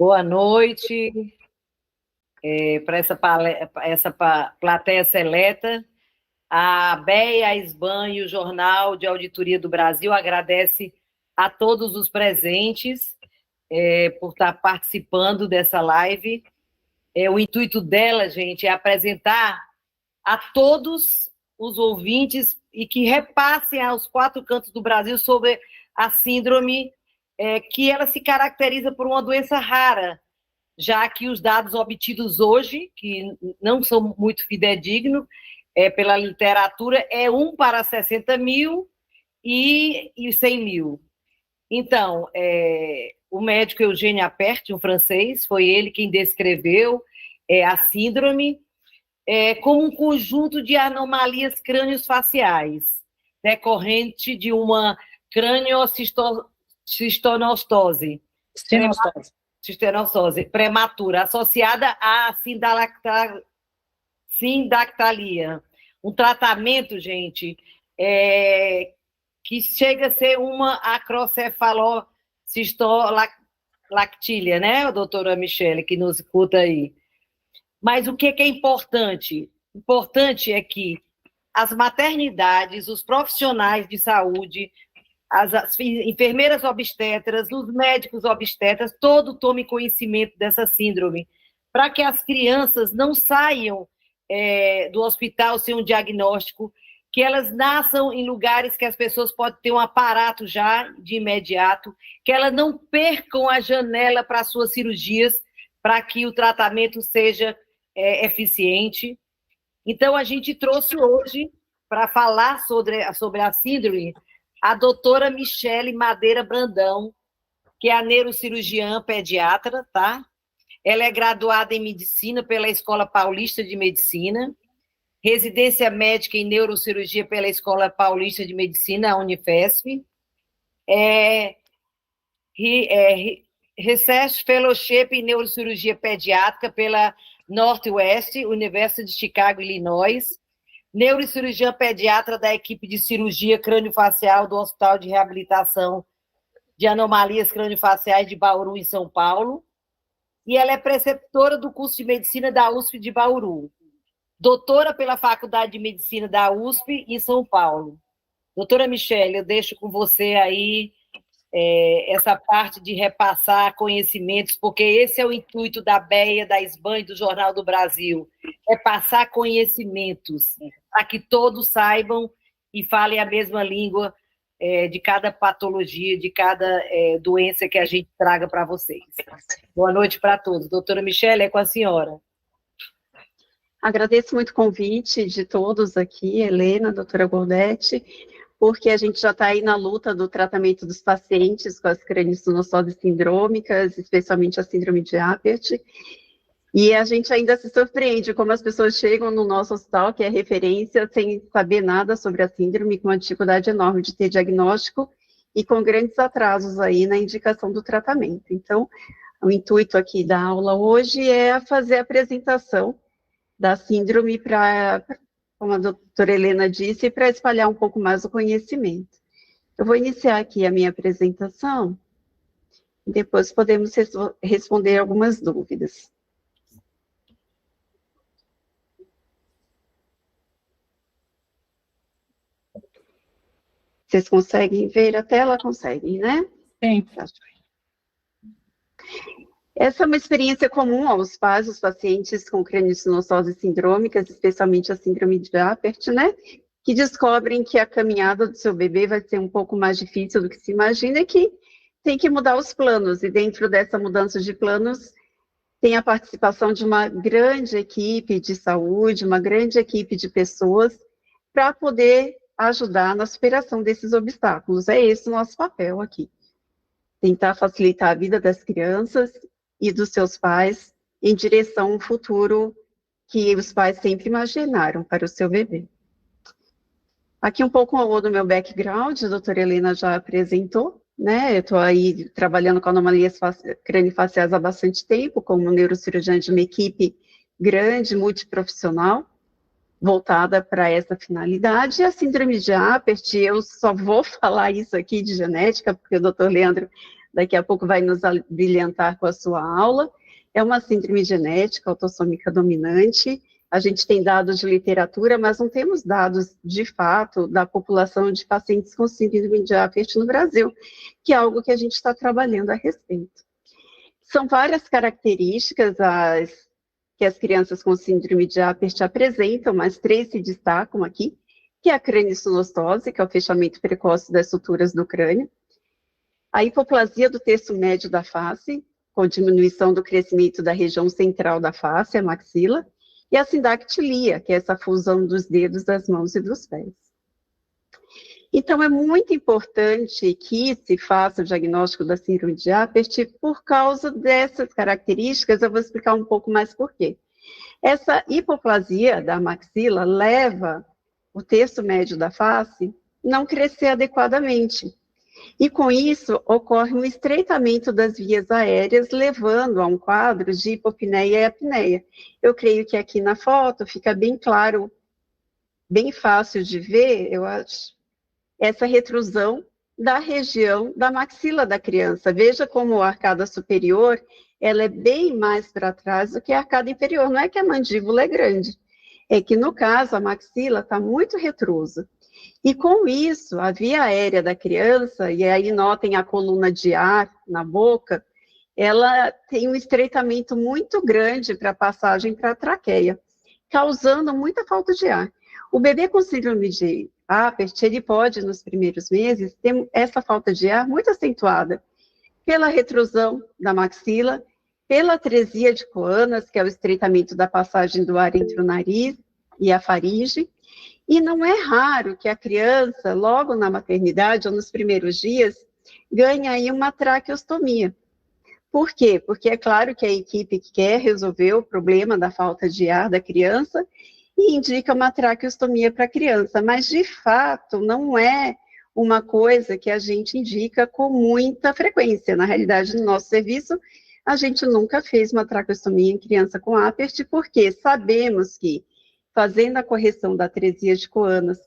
Boa noite para essa plateia seleta. A ABEA, a SBAN e o Jornal de Auditoria do Brasil agradece a todos os presentes por estar participando dessa live. O intuito dela, gente, é apresentar a todos os ouvintes e que repassem aos 4 cantos do Brasil sobre a síndrome, que ela se caracteriza por uma doença rara, já que os dados obtidos hoje, que não são muito fidedignos, pela literatura, é 1 para 60 mil e 100 mil. Então, o médico Eugène Appert, um francês, foi ele quem descreveu a síndrome como um conjunto de anomalias crâniofaciais, decorrente de uma crâniocistonostose prematura, associada à sindactalia. Um tratamento, gente, que chega a ser uma acrocefalocistolactília, né, doutora Michele, que nos escuta aí. Mas o que é importante? Importante é que as maternidades, os profissionais de saúde, as enfermeiras obstetras, os médicos obstetras, todos tomem conhecimento dessa síndrome, para que as crianças não saiam do hospital sem um diagnóstico, que elas nasçam em lugares que as pessoas podem ter um aparato já de imediato, que elas não percam a janela para as suas cirurgias, para que o tratamento seja eficiente. Então, a gente trouxe hoje, para falar sobre a síndrome, a doutora Michele Madeira Brandão, que é a neurocirurgiã pediatra, tá? Ela é graduada em medicina pela Escola Paulista de Medicina, residência médica em neurocirurgia pela Escola Paulista de Medicina, a Unifesp, Research Fellowship em Neurocirurgia Pediátrica pela Northwest University de Chicago, Illinois, neurocirurgiã pediatra da equipe de cirurgia crâniofacial do Hospital de Reabilitação de Anomalias Crâniofaciais de Bauru, em São Paulo, e ela é preceptora do curso de medicina da USP de Bauru, doutora pela Faculdade de Medicina da USP, em São Paulo. Doutora Michele, eu deixo com você aí essa parte de repassar conhecimentos, porque esse é o intuito da ABEA, da SBAN e do Jornal do Brasil, é passar conhecimentos, para que todos saibam e falem a mesma língua de cada patologia, de cada doença que a gente traga para vocês. Boa noite para todos. Doutora Michele, é com a senhora. Agradeço muito o convite de todos aqui, Helena, doutora Gordete, porque a gente já está aí na luta do tratamento dos pacientes com as craniosinostoses sindrômicas, especialmente a síndrome de Appert, e a gente ainda se surpreende como as pessoas chegam no nosso hospital, que é referência, sem saber nada sobre a síndrome, com uma dificuldade enorme de ter diagnóstico e com grandes atrasos aí na indicação do tratamento. Então, o intuito aqui da aula hoje é fazer a apresentação da síndrome para, como a doutora Helena disse, para espalhar um pouco mais o conhecimento. Eu vou iniciar aqui a minha apresentação, e depois podemos responder algumas dúvidas. Vocês conseguem ver a tela? Conseguem, né? Sim. Essa é uma experiência comum aos pais, os pacientes com craniosinostoses sindrômicas, especialmente a síndrome de Appert, né? Que descobrem que a caminhada do seu bebê vai ser um pouco mais difícil do que se imagina e que tem que mudar os planos. E dentro dessa mudança de planos, tem a participação de uma grande equipe de saúde, uma grande equipe de pessoas, para poder ajudar na superação desses obstáculos. É esse o nosso papel aqui. Tentar facilitar a vida das crianças e dos seus pais em direção a um futuro que os pais sempre imaginaram para o seu bebê. Aqui um pouco do meu background, a doutora Helena já apresentou, né? Eu estou aí trabalhando com anomalias craniofaciais há bastante tempo, como neurocirurgiã de uma equipe grande, multiprofissional, voltada para essa finalidade. E a síndrome de Appert, eu só vou falar isso aqui de genética, porque o doutor Leandro daqui a pouco vai nos brilhantar com a sua aula. É uma síndrome genética autossômica dominante. A gente tem dados de literatura, mas não temos dados, de fato, da população de pacientes com síndrome de Apert no Brasil, que é algo que a gente está trabalhando a respeito. São várias características que as crianças com síndrome de Apert apresentam, mas 3 se destacam aqui, que é a crânio-sinostose, que é o fechamento precoce das suturas do crânio, a hipoplasia do terço médio da face, com diminuição do crescimento da região central da face, a maxila, e a sindactilia, que é essa fusão dos dedos das mãos e dos pés. Então, é muito importante que se faça o diagnóstico da síndrome de Apert por causa dessas características. Eu vou explicar um pouco mais por quê. Essa hipoplasia da maxila leva o terço médio da face não crescer adequadamente. E com isso, ocorre um estreitamento das vias aéreas, levando a um quadro de hipopneia e apneia. Eu creio que aqui na foto fica bem claro, bem fácil de ver, eu acho, essa retrusão da região da maxila da criança. Veja como a arcada superior, ela é bem mais para trás do que a arcada inferior. Não é que a mandíbula é grande, é que, no caso, a maxila está muito retrusa. E com isso, a via aérea da criança, e aí notem a coluna de ar na boca, ela tem um estreitamento muito grande para a passagem para a traqueia, causando muita falta de ar. O bebê com síndrome de Apert, ele pode, nos primeiros meses, ter essa falta de ar muito acentuada pela retrusão da maxila, pela atresia de coanas, que é o estreitamento da passagem do ar entre o nariz e a faringe. E não é raro que a criança, logo na maternidade ou nos primeiros dias, ganhe aí uma traqueostomia. Por quê? Porque é claro que a equipe quer resolver o problema da falta de ar da criança e indica uma traqueostomia para a criança, mas de fato não é uma coisa que a gente indica com muita frequência. Na realidade, no nosso serviço, a gente nunca fez uma traqueostomia em criança com Apert, porque sabemos que fazendo a correção da atresia de coanas,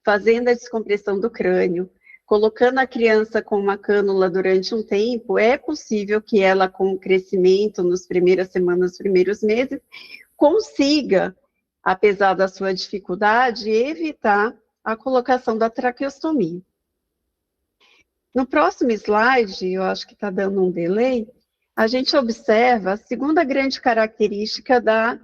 fazendo a descompressão do crânio, colocando a criança com uma cânula durante um tempo, é possível que ela, com o crescimento nas primeiras semanas, nos primeiros meses, consiga, apesar da sua dificuldade, evitar a colocação da traqueostomia. No próximo slide, eu acho que está dando um delay, a gente observa a segunda grande característica da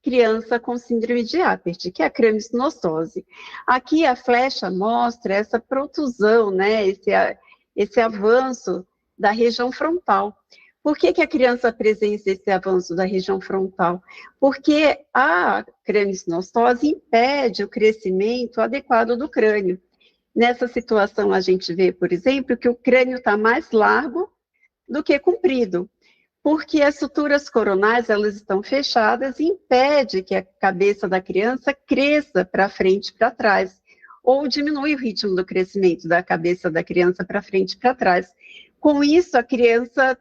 criança com síndrome de Apert, que é a crânio-sinostose. Aqui a flecha mostra essa protusão, né, esse avanço da região frontal. Por que a criança apresenta esse avanço da região frontal? Porque a crânio-sinostose impede o crescimento adequado do crânio. Nessa situação, a gente vê, por exemplo, que o crânio está mais largo do que comprido, porque as suturas coronais, elas estão fechadas e impede que a cabeça da criança cresça para frente e para trás, ou diminui o ritmo do crescimento da cabeça da criança para frente e para trás. Com isso, a criança,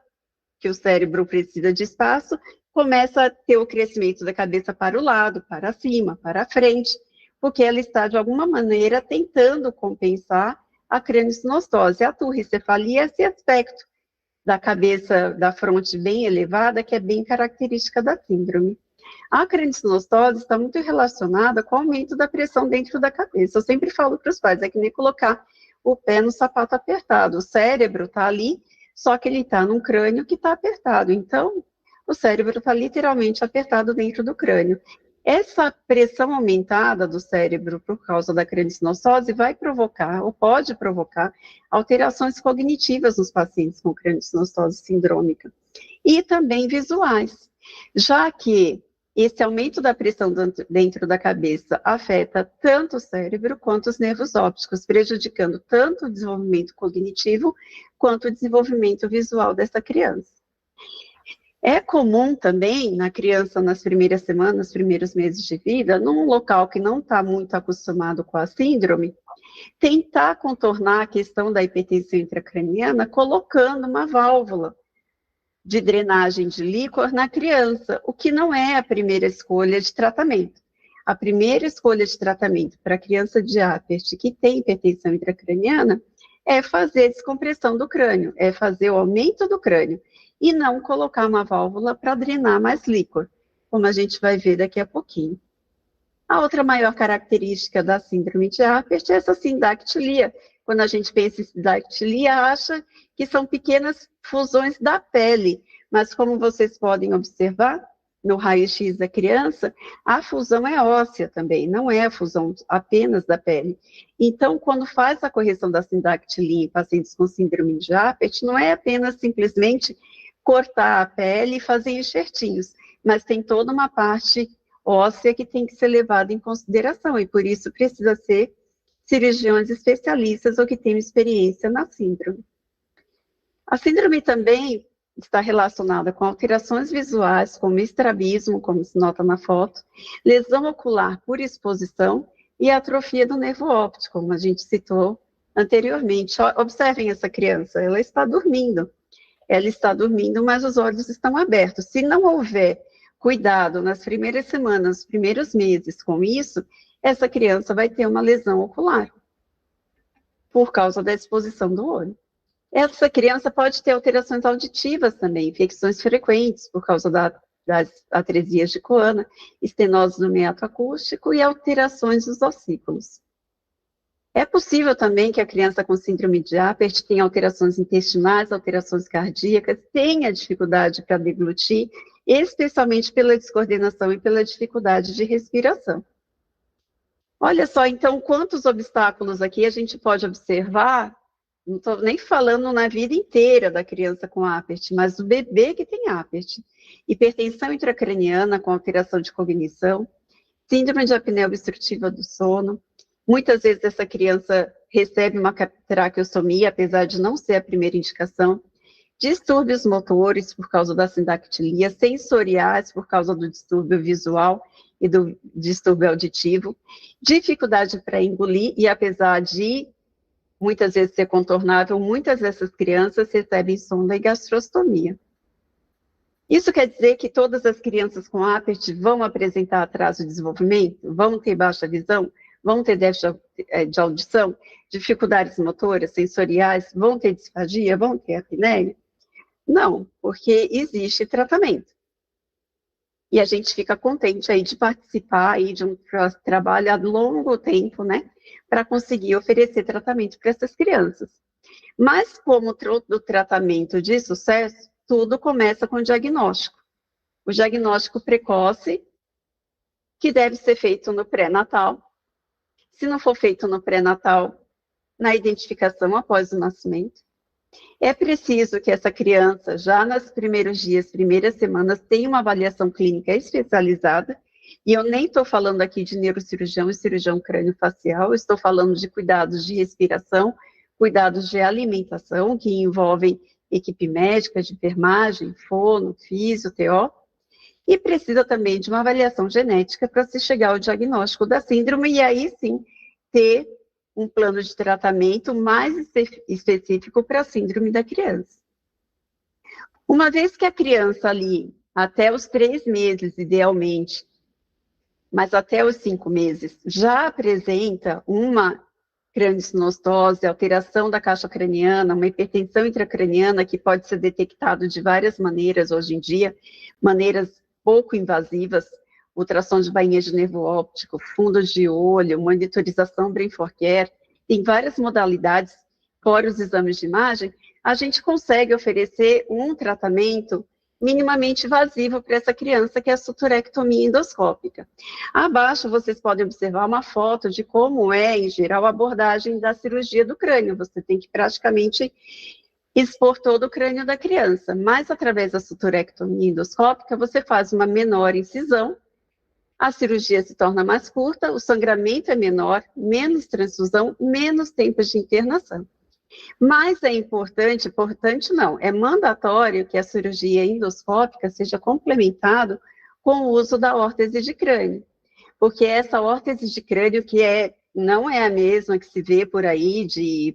que o cérebro precisa de espaço, começa a ter o crescimento da cabeça para o lado, para cima, para frente, porque ela está, de alguma maneira, tentando compensar a crânio-sinostose. A turricefalia é esse aspecto da cabeça, da fronte bem elevada, que é bem característica da síndrome. A crânio-sinostose está muito relacionada com o aumento da pressão dentro da cabeça. Eu sempre falo para os pais, é que nem colocar o pé no sapato apertado. O cérebro está ali, só que ele está num crânio que está apertado. Então, o cérebro está literalmente apertado dentro do crânio. Essa pressão aumentada do cérebro por causa da crânio-sinostose vai provocar, ou pode provocar, alterações cognitivas nos pacientes com crânio-sinostose sindrômica, e também visuais, já que esse aumento da pressão dentro da cabeça afeta tanto o cérebro quanto os nervos ópticos, prejudicando tanto o desenvolvimento cognitivo quanto o desenvolvimento visual dessa criança. É comum também, na criança, nas primeiras semanas, nos primeiros meses de vida, num local que não está muito acostumado com a síndrome, tentar contornar a questão da hipertensão intracraniana colocando uma válvula de drenagem de líquor na criança, o que não é a primeira escolha de tratamento. A primeira escolha de tratamento para a criança de Apert que tem hipertensão intracraniana é fazer a descompressão do crânio, é fazer o aumento do crânio, e não colocar uma válvula para drenar mais líquor, como a gente vai ver daqui a pouquinho. A outra maior característica da síndrome de Apert é essa sindactilia. Quando a gente pensa em sindactilia, acha que são pequenas fusões da pele, mas como vocês podem observar, no raio-x da criança, a fusão é óssea também, não é a fusão apenas da pele. Então, quando faz a correção da sindactilia em pacientes com síndrome de Apert, não é apenas simplesmente cortar a pele e fazer enxertinhos, mas tem toda uma parte óssea que tem que ser levada em consideração, e por isso precisa ser cirurgiões especialistas ou que tenham experiência na síndrome. A síndrome também está relacionada com alterações visuais, como estrabismo, como se nota na foto, lesão ocular por exposição e atrofia do nervo óptico, como a gente citou anteriormente. Observem essa criança, ela está dormindo, mas os olhos estão abertos. Se não houver cuidado nas primeiras semanas, nos primeiros meses com isso, essa criança vai ter uma lesão ocular, por causa da exposição do olho. Essa criança pode ter alterações auditivas também, infecções frequentes, por causa das atresias de coana, estenose do meato acústico e alterações dos ossículos. É possível também que a criança com síndrome de Apert tenha alterações intestinais, alterações cardíacas, tenha dificuldade para deglutir, especialmente pela descoordenação e pela dificuldade de respiração. Olha só, então, quantos obstáculos aqui a gente pode observar, não estou nem falando na vida inteira da criança com Apert, mas do bebê que tem Apert. Hipertensão intracraniana com alteração de cognição, síndrome de apneia obstrutiva do sono. Muitas vezes essa criança recebe uma traqueostomia, apesar de não ser a primeira indicação. Distúrbios motores por causa da sindactilia, sensoriais por causa do distúrbio visual e do distúrbio auditivo, dificuldade para engolir, e apesar de muitas vezes ser contornável, muitas dessas crianças recebem sonda e gastrostomia. Isso quer dizer que todas as crianças com Apert vão apresentar atraso de desenvolvimento, vão ter baixa visão, vão ter déficit de audição, dificuldades motoras, sensoriais, vão ter disfagia, vão ter apneia? Não, porque existe tratamento. E a gente fica contente aí de participar aí de um trabalho a longo tempo, né, para conseguir oferecer tratamento para essas crianças. Mas como todo tratamento de sucesso, tudo começa com o diagnóstico. O diagnóstico precoce, que deve ser feito no pré-natal. Se não for feito no pré-natal, na identificação após o nascimento. É preciso que essa criança, já nos primeiros dias, primeiras semanas, tenha uma avaliação clínica especializada, e eu nem estou falando aqui de neurocirurgião e cirurgião crânio-facial, estou falando de cuidados de respiração, cuidados de alimentação, que envolvem equipe médica de enfermagem, fono, físio, TO, e precisa também de uma avaliação genética para se chegar ao diagnóstico da síndrome, e aí sim ter um plano de tratamento mais específico para a síndrome da criança. Uma vez que a criança ali, até os 3 meses, idealmente, mas até os 5 meses, já apresenta uma crâniosinostose, alteração da caixa craniana, uma hipertensão intracraniana que pode ser detectado de várias maneiras hoje em dia, maneiras pouco invasivas, ultrassom de bainha de nervo óptico, fundos de olho, monitorização Brain for Care, tem várias modalidades, fora os exames de imagem, a gente consegue oferecer um tratamento minimamente invasivo para essa criança, que é a suturectomia endoscópica. Abaixo vocês podem observar uma foto de como é, em geral, a abordagem da cirurgia do crânio. Você tem que praticamente expor todo o crânio da criança, mas através da suturectomia endoscópica, você faz uma menor incisão, a cirurgia se torna mais curta, o sangramento é menor, menos transfusão, menos tempo de internação. Mas é importante não, é mandatório que a cirurgia endoscópica seja complementada com o uso da órtese de crânio, porque essa órtese de crânio não é a mesma que se vê por aí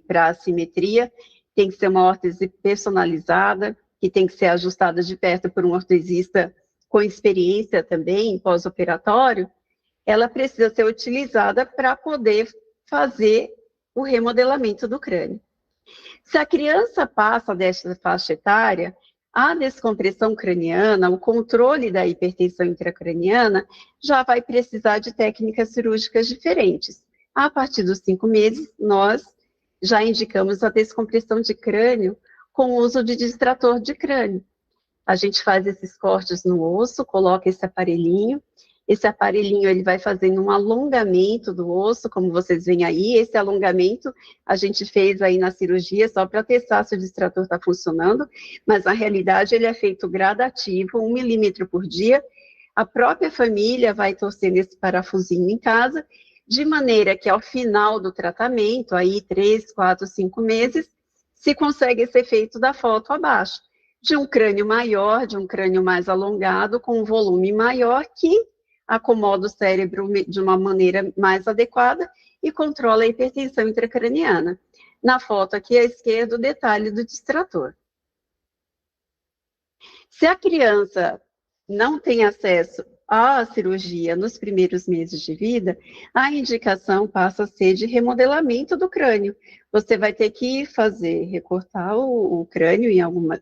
para assimetria, tem que ser uma órtese personalizada, que tem que ser ajustada de perto por um ortesista com experiência também, pós-operatório, ela precisa ser utilizada para poder fazer o remodelamento do crânio. Se a criança passa desta faixa etária, a descompressão craniana, o controle da hipertensão intracraniana, já vai precisar de técnicas cirúrgicas diferentes. A partir dos 5 meses, nós já indicamos a descompressão de crânio com o uso de distrator de crânio. A gente faz esses cortes no osso, coloca esse aparelhinho ele vai fazendo um alongamento do osso, como vocês veem aí. Esse alongamento a gente fez aí na cirurgia só para testar se o distrator está funcionando, mas na realidade ele é feito gradativo, 1 milímetro por dia. A própria família vai torcendo esse parafusinho em casa, de maneira que ao final do tratamento, aí 3, 4, 5 meses, se consegue esse efeito da foto abaixo, de um crânio maior, de um crânio mais alongado, com um volume maior, que acomoda o cérebro de uma maneira mais adequada e controla a hipertensão intracraniana. Na foto aqui à esquerda, o detalhe do distrator. Se a criança não tem acesso à cirurgia nos primeiros meses de vida, a indicação passa a ser de remodelamento do crânio. Você vai ter que recortar o crânio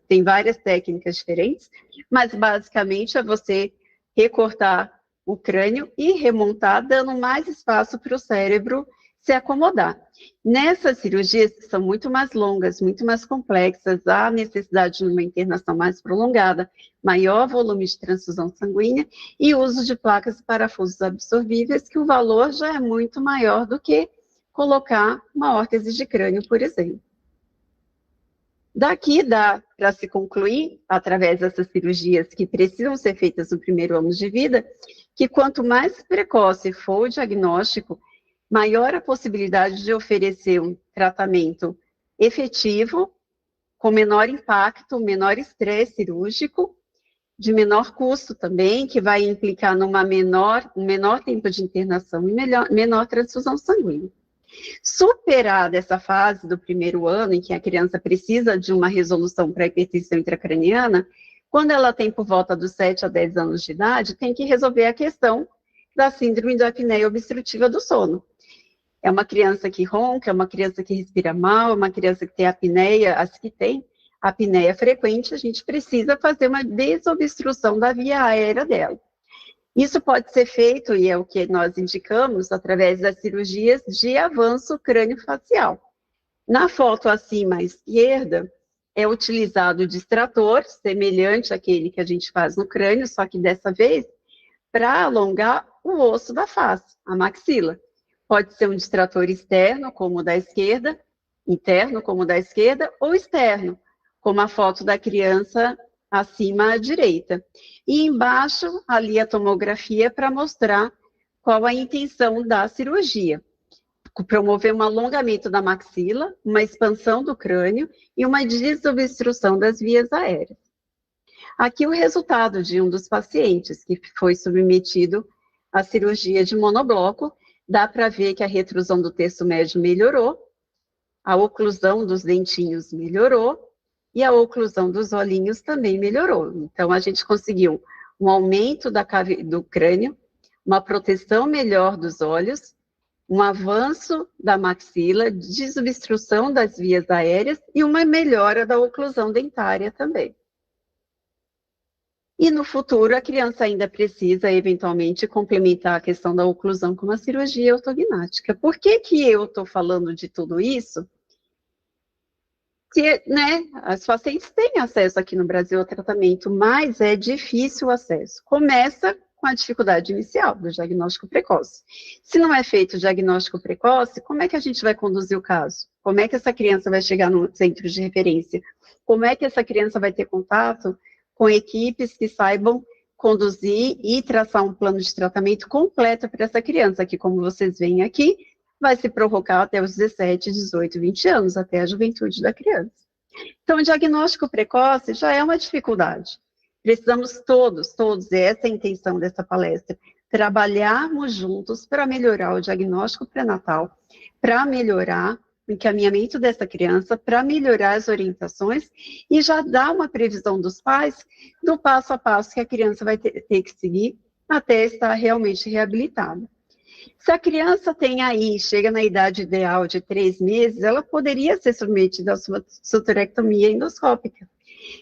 tem várias técnicas diferentes, mas basicamente é você recortar o crânio e remontar, dando mais espaço para o cérebro se acomodar. Nessas cirurgias, que são muito mais longas, muito mais complexas, há necessidade de uma internação mais prolongada, maior volume de transfusão sanguínea e uso de placas e parafusos absorvíveis, que o valor já é muito maior do que colocar uma órtese de crânio, por exemplo. Daqui dá para se concluir, através dessas cirurgias que precisam ser feitas no primeiro ano de vida, que quanto mais precoce for o diagnóstico, maior a possibilidade de oferecer um tratamento efetivo, com menor impacto, menor estresse cirúrgico, de menor custo também, que vai implicar um menor tempo de internação e menor transfusão sanguínea. Superada essa fase do primeiro ano, em que a criança precisa de uma resolução para a hipertensão intracraniana, quando ela tem por volta dos 7 a 10 anos de idade, tem que resolver a questão da síndrome da apneia obstrutiva do sono. É uma criança que ronca, é uma criança que respira mal, é uma criança que tem apneia, as que têm apneia frequente, a gente precisa fazer uma desobstrução da via aérea dela. Isso pode ser feito, e é o que nós indicamos, através das cirurgias de avanço crânio-facial. Na foto acima à esquerda, é utilizado o distrator, semelhante àquele que a gente faz no crânio, só que dessa vez, para alongar o osso da face, a maxila. Pode ser um distrator externo, como o da esquerda, interno, como o da esquerda, ou externo, como a foto da criança acima à direita. E embaixo, ali a tomografia para mostrar qual a intenção da cirurgia. Promover um alongamento da maxila, uma expansão do crânio e uma desobstrução das vias aéreas. Aqui o resultado de um dos pacientes que foi submetido à cirurgia de monobloco. Dá para ver que a retrusão do terço médio melhorou, a oclusão dos dentinhos melhorou e a oclusão dos olhinhos também melhorou. Então, a gente conseguiu um aumento do crânio, uma proteção melhor dos olhos, um avanço da maxila, desobstrução das vias aéreas e uma melhora da oclusão dentária também. E no futuro, a criança ainda precisa, eventualmente, complementar a questão da oclusão com uma cirurgia ortognática. Por que eu estou falando de tudo isso? Que, as pacientes têm acesso aqui no Brasil ao tratamento, mas é difícil o acesso. Começa com a dificuldade inicial do diagnóstico precoce. Se não é feito o diagnóstico precoce, como é que a gente vai conduzir o caso? Como é que essa criança vai chegar no centro de referência? Como é que essa criança vai ter contato com equipes que saibam conduzir e traçar um plano de tratamento completo para essa criança, que, como vocês veem aqui, vai se prorrogar até os 17, 18, 20 anos, até a juventude da criança. Então, o diagnóstico precoce já é uma dificuldade. Precisamos todos, essa é a intenção dessa palestra, trabalharmos juntos para melhorar o diagnóstico pré-natal, para melhorar o encaminhamento dessa criança, para melhorar as orientações e já dar uma previsão dos pais do passo a passo que a criança vai ter que seguir até estar realmente reabilitada. Se a criança tem aí, chega na idade ideal de 3 meses, ela poderia ser submetida à sua suturectomia endoscópica.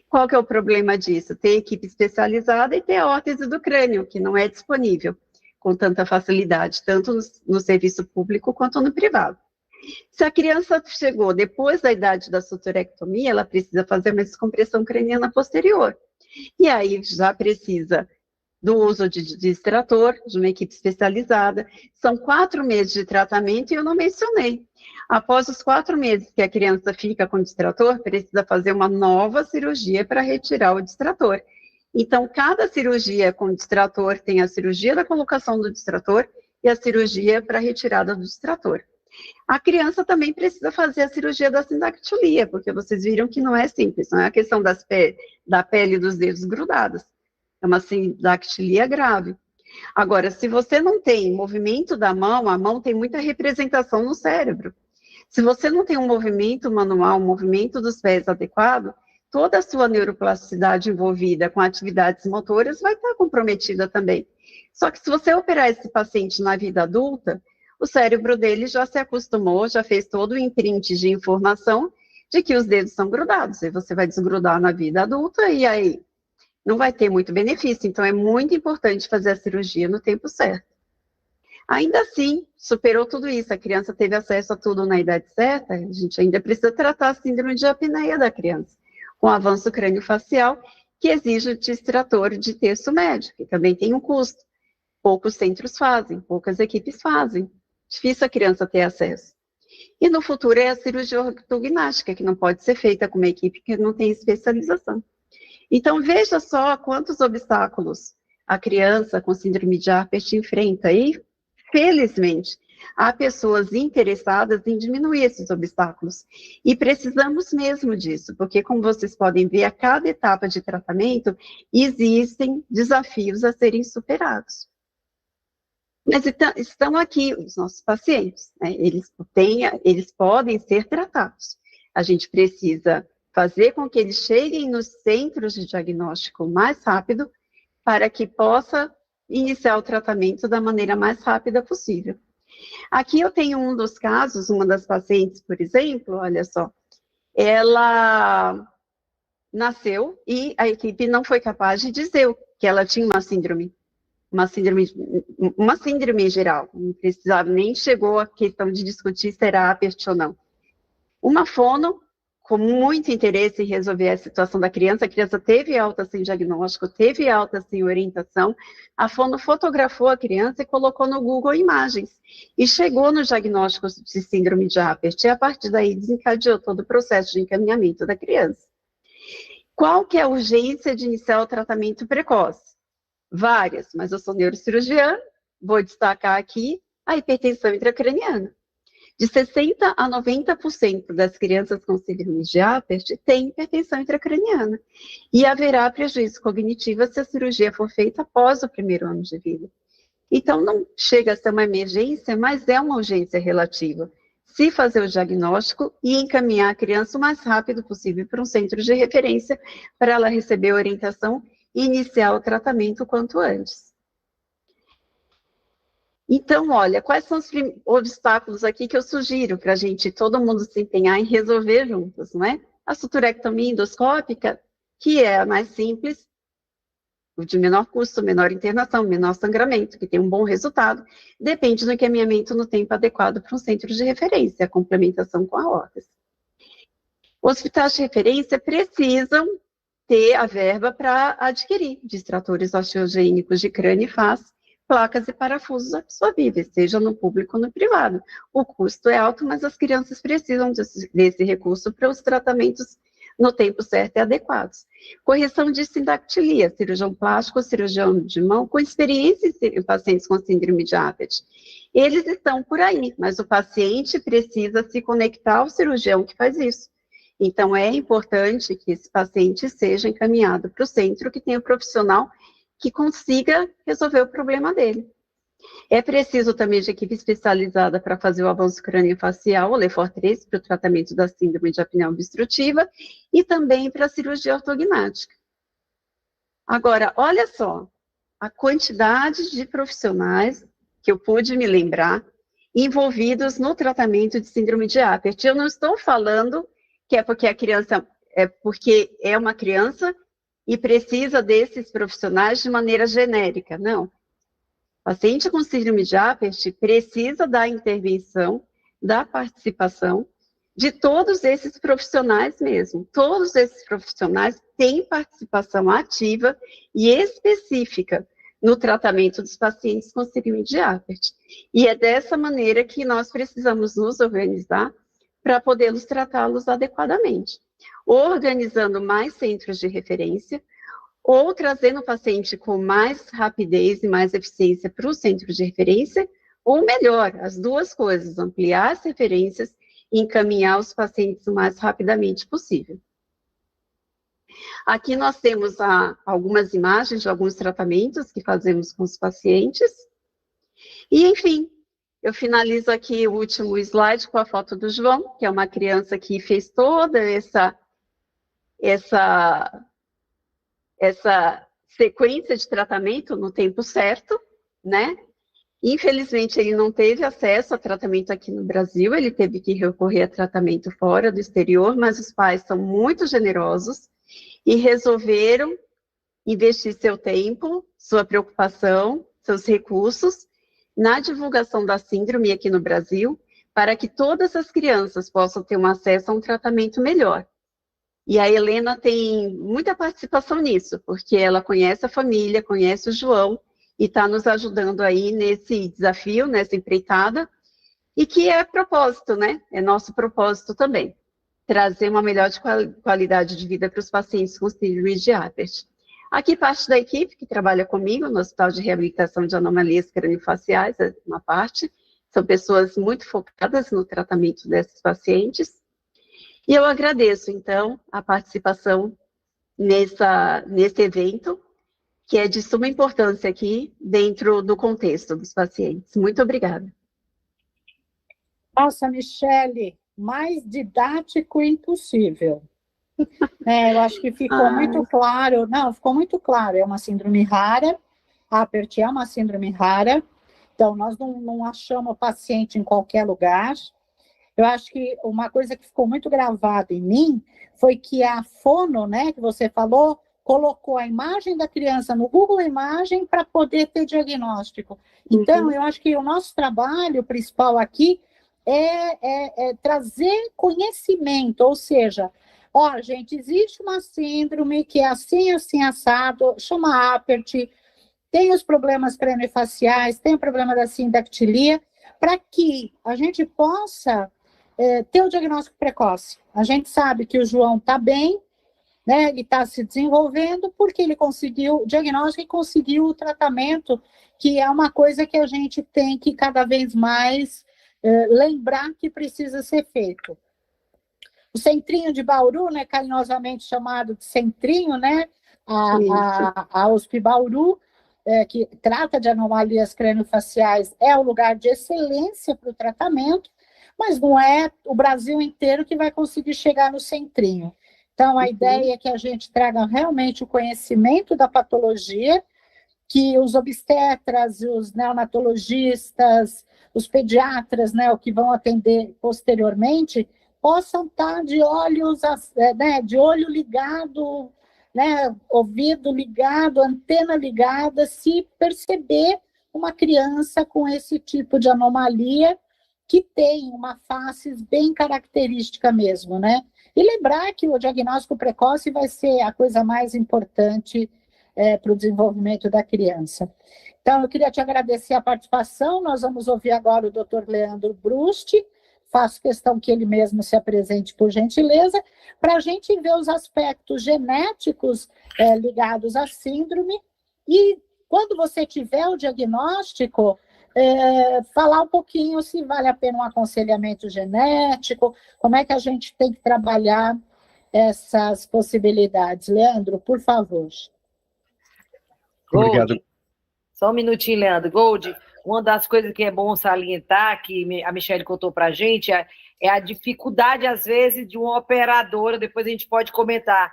Qual que é o problema disso? Ter equipe especializada e ter a órtese do crânio, que não é disponível com tanta facilidade, tanto no serviço público quanto no privado. Se a criança chegou depois da idade da suturectomia, ela precisa fazer uma descompressão craniana posterior. E aí já precisa do uso de distrator, de uma equipe especializada. São 4 meses de tratamento e eu não mencionei. Após os 4 meses que a criança fica com o distrator, precisa fazer uma nova cirurgia para retirar o distrator. Então, cada cirurgia com distrator tem a cirurgia da colocação do distrator e a cirurgia para retirada do distrator. A criança também precisa fazer a cirurgia da sindactilia, porque vocês viram que não é simples, não é a questão da pele dos dedos grudados. É uma sindactilia grave. Agora, se você não tem movimento da mão, a mão tem muita representação no cérebro. Se você não tem um movimento manual, um movimento dos pés adequado, toda a sua neuroplasticidade envolvida com atividades motoras vai estar comprometida também. Só que se você operar esse paciente na vida adulta, o cérebro dele já se acostumou, já fez todo o imprint de informação de que os dedos são grudados. E você vai desgrudar na vida adulta e aí não vai ter muito benefício. Então, é muito importante fazer a cirurgia no tempo certo. Ainda assim, superou tudo isso, a criança teve acesso a tudo na idade certa, a gente ainda precisa tratar a síndrome de apneia da criança, com avanço crâniofacial, que exige o distrator de terço médio, que também tem um custo. Poucos centros fazem, poucas equipes fazem. Difícil a criança ter acesso. E no futuro é a cirurgia ortognástica, que não pode ser feita com uma equipe que não tem especialização. Então, veja só quantos obstáculos a criança com síndrome de Apert enfrenta. E, felizmente, há pessoas interessadas em diminuir esses obstáculos. E precisamos mesmo disso, porque, como vocês podem ver, a cada etapa de tratamento existem desafios a serem superados. Mas estão aqui os nossos pacientes, né? Eles podem ser tratados. A gente precisa fazer com que eles cheguem nos centros de diagnóstico mais rápido, para que possa iniciar o tratamento da maneira mais rápida possível. Aqui eu tenho um dos casos, uma das pacientes, por exemplo, olha só, ela nasceu e a equipe não foi capaz de dizer que ela tinha uma síndrome em geral, não precisava, nem chegou a questão de discutir se era Apert ou não. Uma fono, com muito interesse em resolver a situação da criança, a criança teve alta sem diagnóstico, teve alta sem orientação, a fono fotografou a criança e colocou no Google Imagens, e chegou no diagnóstico de síndrome de Apert, e a partir daí desencadeou todo o processo de encaminhamento da criança. Qual que é a urgência de iniciar o tratamento precoce? Várias, mas eu sou neurocirurgiã, vou destacar aqui a hipertensão intracraniana. De 60% a 90% das crianças com síndrome de Apert têm hipertensão intracraniana. E haverá prejuízo cognitivo se a cirurgia for feita após o primeiro ano de vida. Então, não chega a ser uma emergência, mas é uma urgência relativa. Se fazer o diagnóstico e encaminhar a criança o mais rápido possível para um centro de referência, para ela receber orientação e iniciar o tratamento o quanto antes. Então, olha, quais são os obstáculos aqui que eu sugiro para a gente, todo mundo se empenhar em resolver juntos, não é? A suturectomia endoscópica, que é a mais simples, de menor custo, menor internação, menor sangramento, que tem um bom resultado, depende do encaminhamento no tempo adequado para um centro de referência, a complementação com a órtese. Hospitais de referência precisam ter a verba para adquirir distratores osteogênicos de crânio e face, placas e parafusos absorvíveis, seja no público ou no privado. O custo é alto, mas as crianças precisam desse recurso para os tratamentos no tempo certo e adequados. Correção de sindactilia, cirurgião plástico, cirurgião de mão, com experiência em pacientes com síndrome de Apert. Eles estão por aí, mas o paciente precisa se conectar ao cirurgião que faz isso. Então, é importante que esse paciente seja encaminhado para o centro que tem um profissional que consiga resolver o problema dele. É preciso também de equipe especializada para fazer o avanço crâniofacial, o Lefort 3, para o tratamento da síndrome de apneia obstrutiva, e também para a cirurgia ortognática. Agora, olha só, a quantidade de profissionais que eu pude me lembrar, envolvidos no tratamento de síndrome de Apert. Eu não estou falando que é porque é uma criança e precisa desses profissionais de maneira genérica, não. Paciente com síndrome de Apert precisa da intervenção, da participação de todos esses profissionais mesmo. Todos esses profissionais têm participação ativa e específica no tratamento dos pacientes com síndrome de Apert. E é dessa maneira que nós precisamos nos organizar para podermos tratá-los adequadamente. Organizando mais centros de referência, ou trazendo o paciente com mais rapidez e mais eficiência para o centro de referência, ou melhor, as duas coisas, ampliar as referências e encaminhar os pacientes o mais rapidamente possível. Aqui nós temos algumas imagens de alguns tratamentos que fazemos com os pacientes. E, enfim, eu finalizo aqui o último slide com a foto do João, que é uma criança que fez toda essa sequência de tratamento no tempo certo, né? Infelizmente, ele não teve acesso a tratamento aqui no Brasil, ele teve que recorrer a tratamento fora do exterior, mas os pais são muito generosos e resolveram investir seu tempo, sua preocupação, seus recursos na divulgação da síndrome aqui no Brasil, para que todas as crianças possam ter um acesso a um tratamento melhor. E a Helena tem muita participação nisso, porque ela conhece a família, conhece o João, e está nos ajudando aí nesse desafio, nessa empreitada, e que é propósito, né? É nosso propósito também, trazer uma melhor qualidade de vida para os pacientes com síndrome de Apert. Aqui parte da equipe que trabalha comigo no Hospital de Reabilitação de Anomalias Craniofaciais, uma parte, são pessoas muito focadas no tratamento desses pacientes, e eu agradeço, então, a participação nesse evento, que é de suma importância aqui, dentro do contexto dos pacientes. Muito obrigada. Nossa, Michele, mais didático impossível. Eu acho que ficou muito claro. Não, ficou muito claro. É uma síndrome rara, a Apert é uma síndrome rara, então nós não achamos o paciente em qualquer lugar. Eu acho que uma coisa que ficou muito gravada em mim foi que a fono, né, que você falou, colocou a imagem da criança no Google Imagem para poder ter diagnóstico. Então, eu acho que o nosso trabalho principal aqui é trazer conhecimento, ou seja, ó, gente, existe uma síndrome que é assim, assim, assado, chama Apert, tem os problemas craniofaciais, tem o problema da sindactilia, para que a gente possa ter o diagnóstico precoce. A gente sabe que o João está bem, né, ele está se desenvolvendo porque ele conseguiu o diagnóstico e conseguiu o tratamento, que é uma coisa que a gente tem que cada vez mais lembrar que precisa ser feito. O Centrinho de Bauru, né, carinhosamente chamado de Centrinho, né, a USP Bauru, que trata de anomalias craniofaciais, é o lugar de excelência para o tratamento, mas não é o Brasil inteiro que vai conseguir chegar no Centrinho. Então, a ideia é que a gente traga realmente o conhecimento da patologia, que os obstetras, os neonatologistas, os pediatras, né, o que vão atender posteriormente, possam estar de olho ligado, né, ouvido ligado, antena ligada, se perceber uma criança com esse tipo de anomalia, que tem uma face bem característica mesmo, né? E lembrar que o diagnóstico precoce vai ser a coisa mais importante para o desenvolvimento da criança. Então, eu queria te agradecer a participação. Nós vamos ouvir agora o Dr. Leandro Brust. Faço questão que ele mesmo se apresente, por gentileza, para a gente ver os aspectos genéticos ligados à síndrome e, quando você tiver o diagnóstico, falar um pouquinho se vale a pena um aconselhamento genético, como é que a gente tem que trabalhar essas possibilidades. Leandro, por favor. Obrigado. Só um minutinho, Leandro. Gold, uma das coisas que é bom salientar, que a Michele contou para a gente, é a dificuldade, às vezes, de uma operadora, depois a gente pode comentar,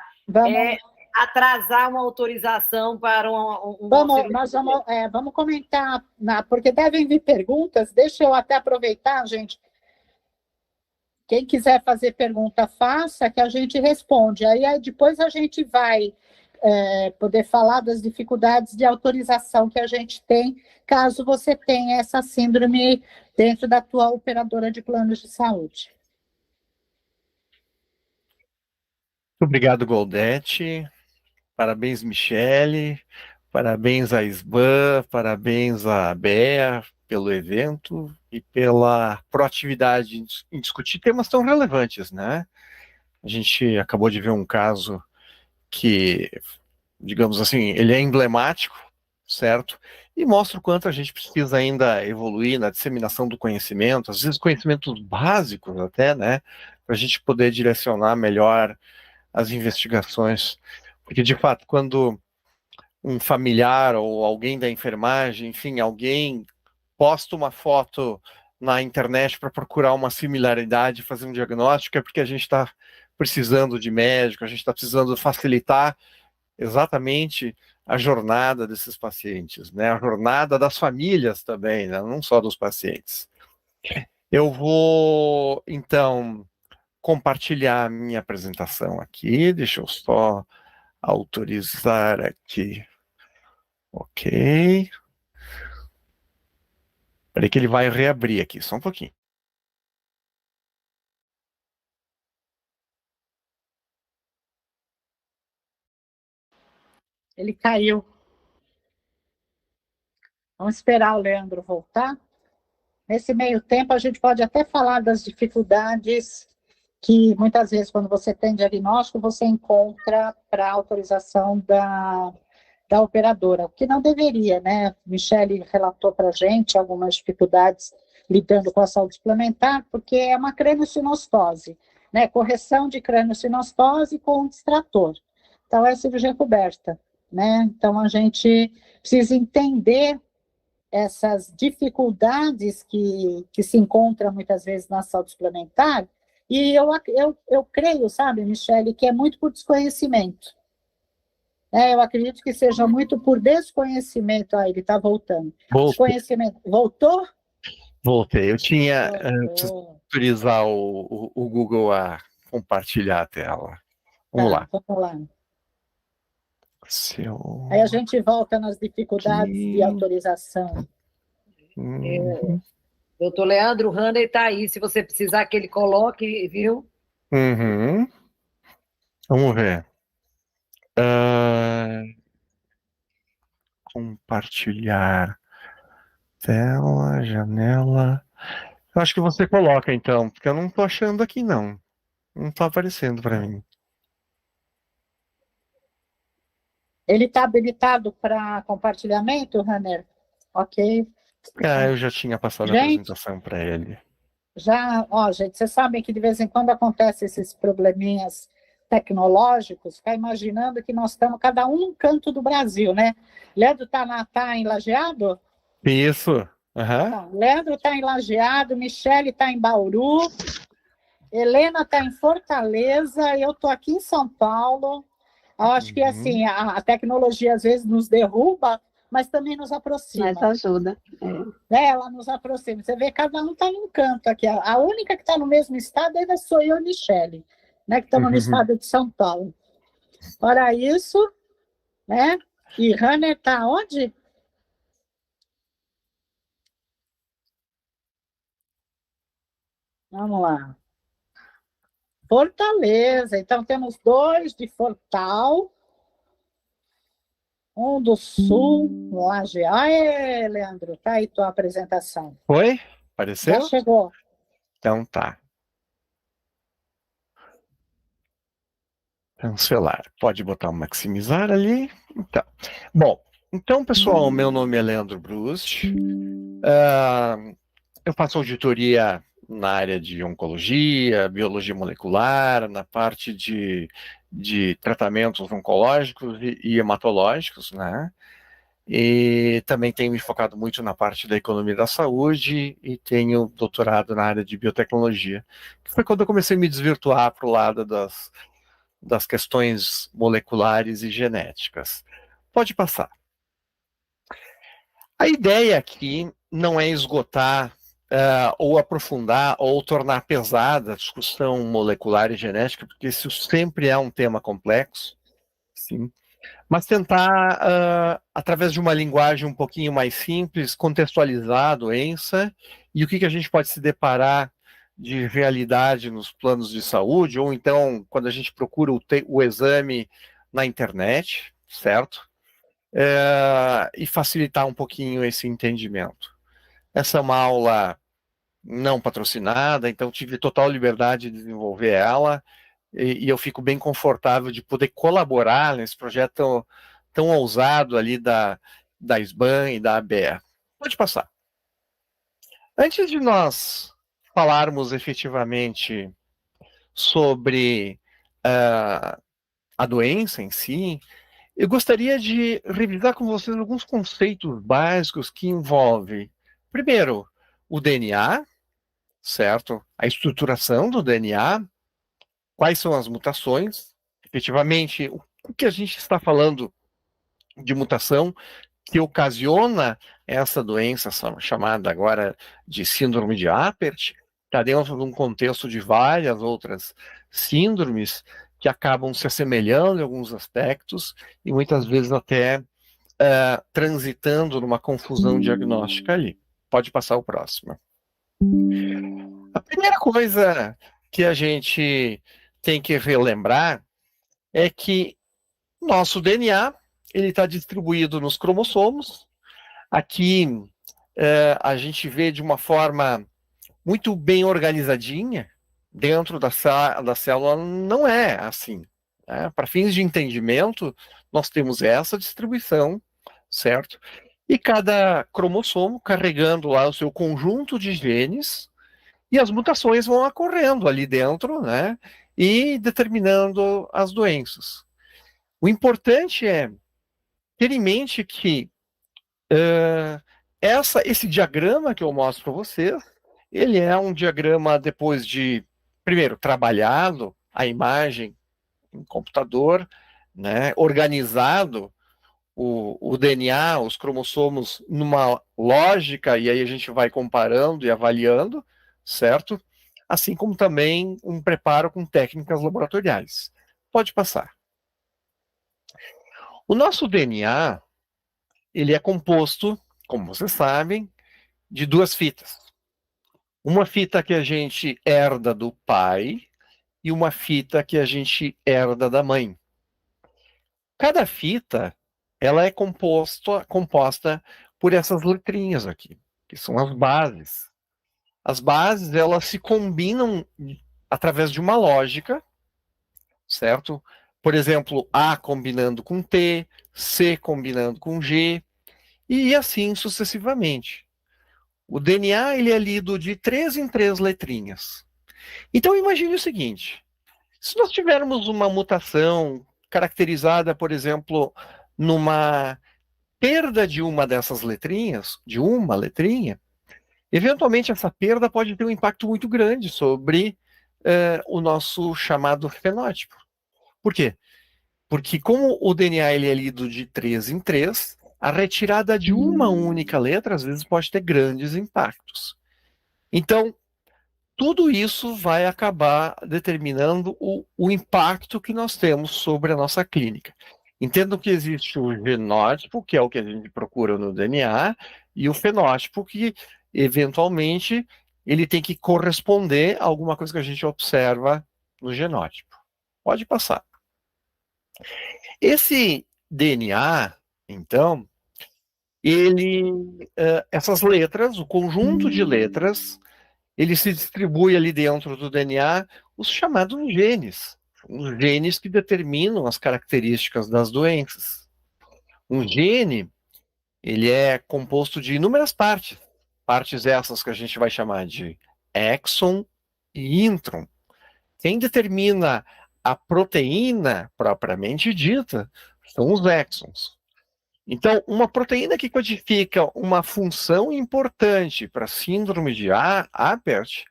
atrasar uma autorização para Vamos comentar, porque devem vir perguntas. Deixa eu até aproveitar, gente. Quem quiser fazer pergunta, faça, que a gente responde. Aí depois a gente vai poder falar das dificuldades de autorização que a gente tem, caso você tenha essa síndrome dentro da tua operadora de planos de saúde. Muito obrigado, Goldete. Parabéns, Michele. Parabéns à SBAN, parabéns à BEA pelo evento e pela proatividade em discutir temas tão relevantes, né? A gente acabou de ver um caso que, digamos assim, ele é emblemático, certo? E mostra o quanto a gente precisa ainda evoluir na disseminação do conhecimento, às vezes conhecimentos básicos até, né? Para a gente poder direcionar melhor as investigações. Porque, de fato, quando um familiar ou alguém da enfermagem, enfim, alguém posta uma foto na internet para procurar uma similaridade, fazer um diagnóstico, é porque a gente está precisando de médico, a gente está precisando facilitar exatamente a jornada desses pacientes, né? A jornada das famílias também, né? Não só dos pacientes. Eu vou, então, compartilhar a minha apresentação aqui, deixa eu só autorizar aqui. Ok. Peraí que ele vai reabrir aqui, só um pouquinho. Ele caiu. Vamos esperar o Leandro voltar. Nesse meio tempo, a gente pode até falar das dificuldades que, muitas vezes, quando você tem diagnóstico, você encontra para autorização da operadora, o que não deveria, né? Michele relatou para a gente algumas dificuldades lidando com a saúde suplementar, porque é uma crâniosinostose, né? Correção de crâniosinostose com distrator. Então, é cirurgia coberta, né? Então, a gente precisa entender essas dificuldades que se encontram muitas vezes na saúde suplementar, e eu creio, sabe, Michele, que é muito por desconhecimento. Eu acredito que seja muito por desconhecimento. Ele está voltando. Desconhecimento. Voltou? Voltei. Eu tinha preciso autorizar o Google a compartilhar a tela. Vamos lá. Vamos lá. Aí a gente volta nas dificuldades de autorização. Doutor Leandro Hanner está aí, se você precisar que ele coloque, viu? Vamos ver. Compartilhar tela, janela. Eu acho que você coloca então, porque eu não estou achando aqui não. Não está aparecendo para mim. Ele está habilitado para compartilhamento, Hanner? Ok. Eu já tinha passado a apresentação para ele. Gente, vocês sabem que de vez em quando acontecem esses probleminhas tecnológicos, ficar imaginando que nós estamos cada um num canto do Brasil, né? Leandro está em Lajeado? Isso. Leandro está em Lajeado, Michele está em Bauru, Helena está em Fortaleza, eu estou aqui em São Paulo. Eu acho que assim, a tecnologia às vezes nos derruba, mas também nos aproxima. Mas ajuda. Ela nos aproxima. Você vê, cada um está num canto aqui. A única que está no mesmo estado ainda sou eu e Michele, né, que estamos no estado de São Paulo. Fora isso, né? E Hanner está onde? Vamos lá. Fortaleza. Então, temos 2 de Fortal. Um do Sul, Lajeado. Aê, Leandro, tá aí tua apresentação. Foi? Apareceu? Já chegou. Então tá. Cancelar. Pode botar o maximizar ali. Então. Bom, então, pessoal, meu nome é Leandro Brust. Eu faço auditoria na área de oncologia, biologia molecular, na parte de tratamentos oncológicos e hematológicos, né? E também tenho me focado muito na parte da economia da saúde e tenho doutorado na área de biotecnologia, que foi quando eu comecei a me desvirtuar para o lado das questões moleculares e genéticas. Pode passar. A ideia aqui não é esgotar ou aprofundar ou tornar pesada a discussão molecular e genética, porque isso sempre é um tema complexo, sim, mas tentar, através de uma linguagem um pouquinho mais simples, contextualizar a doença e o que a gente pode se deparar de realidade nos planos de saúde, ou então quando a gente procura o exame na internet, certo? E facilitar um pouquinho esse entendimento. Essa é uma aula não patrocinada, então tive total liberdade de desenvolver ela, e eu fico bem confortável de poder colaborar nesse projeto tão ousado ali da SBAN e da ABEA. Pode passar. Antes de nós falarmos efetivamente sobre a doença em si, eu gostaria de revisar com vocês alguns conceitos básicos que envolvem, primeiro, o DNA, certo? A estruturação do DNA, quais são as mutações, efetivamente, o que a gente está falando de mutação que ocasiona essa doença chamada agora de síndrome de Apert, está dentro de um contexto de várias outras síndromes que acabam se assemelhando em alguns aspectos e muitas vezes até transitando numa confusão diagnóstica ali. Pode passar o próximo. A primeira coisa que a gente tem que relembrar é que nosso DNA ele está distribuído nos cromossomos. Aqui a gente vê de uma forma muito bem organizadinha. Dentro da célula não é assim. Né? Para fins de entendimento, nós temos essa distribuição, certo? E cada cromossomo carregando lá o seu conjunto de genes, e as mutações vão ocorrendo ali dentro, né? E determinando as doenças. O importante é ter em mente que esse diagrama que eu mostro para vocês, ele é um diagrama depois de, primeiro, trabalhado a imagem em computador, né, organizado o DNA, os cromossomos numa lógica, e aí a gente vai comparando e avaliando, certo? Assim como também um preparo com técnicas laboratoriais. Pode passar. O nosso DNA, ele é composto, como vocês sabem, de duas fitas. Uma fita que a gente herda do pai e uma fita que a gente herda da mãe. Cada fita, ela é composta por essas letrinhas aqui, que são as bases. As bases, elas se combinam através de uma lógica, certo? Por exemplo, A combinando com T, C combinando com G, e assim sucessivamente. O DNA ele é lido de 3 em 3 letrinhas. Então imagine o seguinte, se nós tivermos uma mutação caracterizada, por exemplo, numa perda de uma dessas letrinhas, de uma letrinha, eventualmente essa perda pode ter um impacto muito grande sobre o nosso chamado fenótipo. Por quê? Porque como o DNA ele é lido de 3 em 3, a retirada de uma única letra, às vezes, pode ter grandes impactos. Então, tudo isso vai acabar determinando o impacto que nós temos sobre a nossa clínica. Entendam que existe o genótipo, que é o que a gente procura no DNA, e o fenótipo, que, eventualmente, ele tem que corresponder a alguma coisa que a gente observa no genótipo. Pode passar. Esse DNA, então, essas letras, o conjunto de letras, ele se distribui ali dentro do DNA, os chamados genes. Os genes que determinam as características das doenças. Um gene, ele é composto de inúmeras partes. Partes essas que a gente vai chamar de exon e intron. Quem determina a proteína propriamente dita são os exons. Então, uma proteína que codifica uma função importante para a síndrome de Apert,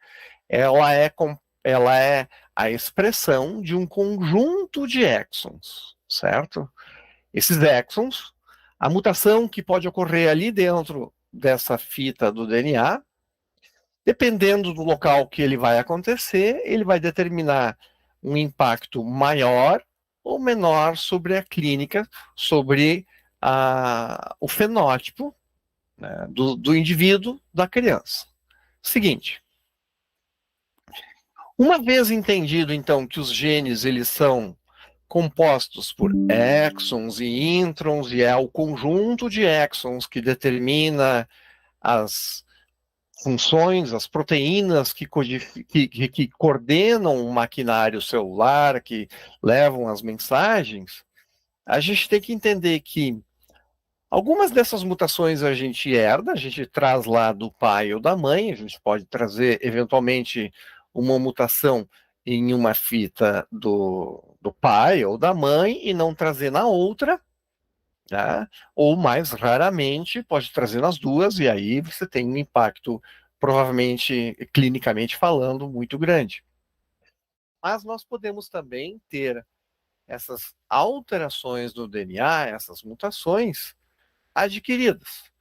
ela é a expressão de um conjunto de exons, certo? Esses exons, a mutação que pode ocorrer ali dentro dessa fita do DNA, dependendo do local que ele vai acontecer, ele vai determinar um impacto maior ou menor sobre a clínica, sobre o fenótipo, né, do indivíduo, da criança. Seguinte, uma vez entendido, então, que os genes eles são compostos por exons e introns, e é o conjunto de exons que determina as funções, as proteínas que coordenam o maquinário celular, que levam as mensagens, a gente tem que entender que algumas dessas mutações a gente herda, a gente traz lá do pai ou da mãe, a gente pode trazer, eventualmente, uma mutação em uma fita do pai ou da mãe e não trazer na outra, tá? Ou mais raramente pode trazer nas duas, e aí você tem um impacto, provavelmente, clinicamente falando, muito grande. Mas nós podemos também ter essas alterações do DNA, essas mutações adquiridas.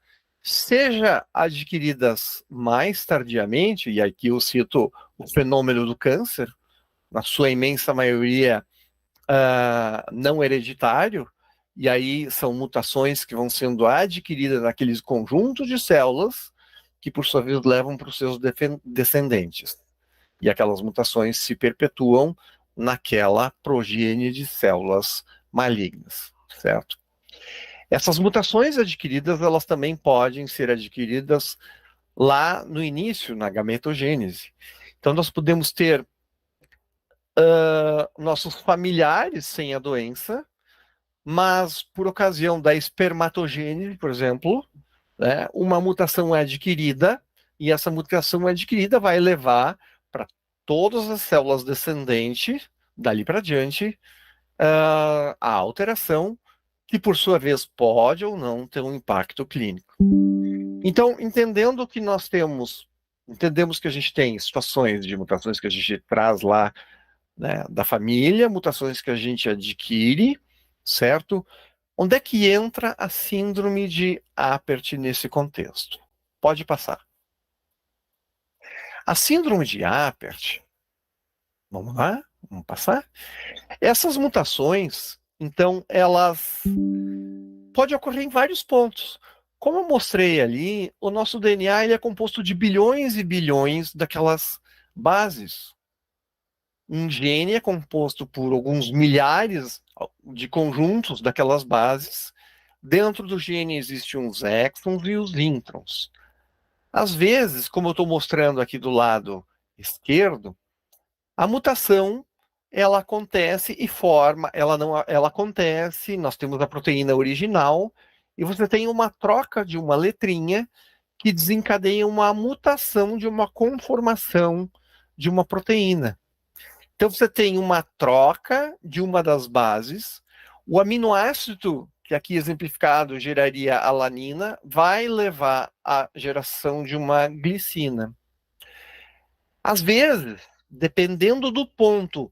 Seja adquiridas mais tardiamente, e aqui eu cito o fenômeno do câncer, na sua imensa maioria não hereditário, e aí são mutações que vão sendo adquiridas naqueles conjuntos de células que, por sua vez, levam para os seus descendentes. E aquelas mutações se perpetuam naquela progênie de células malignas, certo? Essas mutações adquiridas, elas também podem ser adquiridas lá no início, na gametogênese. Então, nós podemos ter nossos familiares sem a doença, mas por ocasião da espermatogênese, por exemplo, né, uma mutação é adquirida, e essa mutação adquirida vai levar para todas as células descendentes, dali para diante, a alteração, que por sua vez pode ou não ter um impacto clínico. Então, entendendo que entendemos que a gente tem situações de mutações que a gente traz lá, né, da família, mutações que a gente adquire, certo? Onde é que entra a síndrome de Apert nesse contexto? Pode passar. A síndrome de Apert, vamos lá, vamos passar. Essas mutações, então, elas podem ocorrer em vários pontos. Como eu mostrei ali, o nosso DNA ele é composto de bilhões e bilhões daquelas bases. Um gene é composto por alguns milhares de conjuntos daquelas bases. Dentro do gene existem os exons e os introns. Às vezes, como eu estou mostrando aqui do lado esquerdo, a mutação ela acontece e ela acontece, nós temos a proteína original, e você tem uma troca de uma letrinha que desencadeia uma mutação de uma conformação de uma proteína. Então, você tem uma troca de uma das bases, o aminoácido, que aqui exemplificado geraria a alanina, vai levar à geração de uma glicina. Às vezes, dependendo do ponto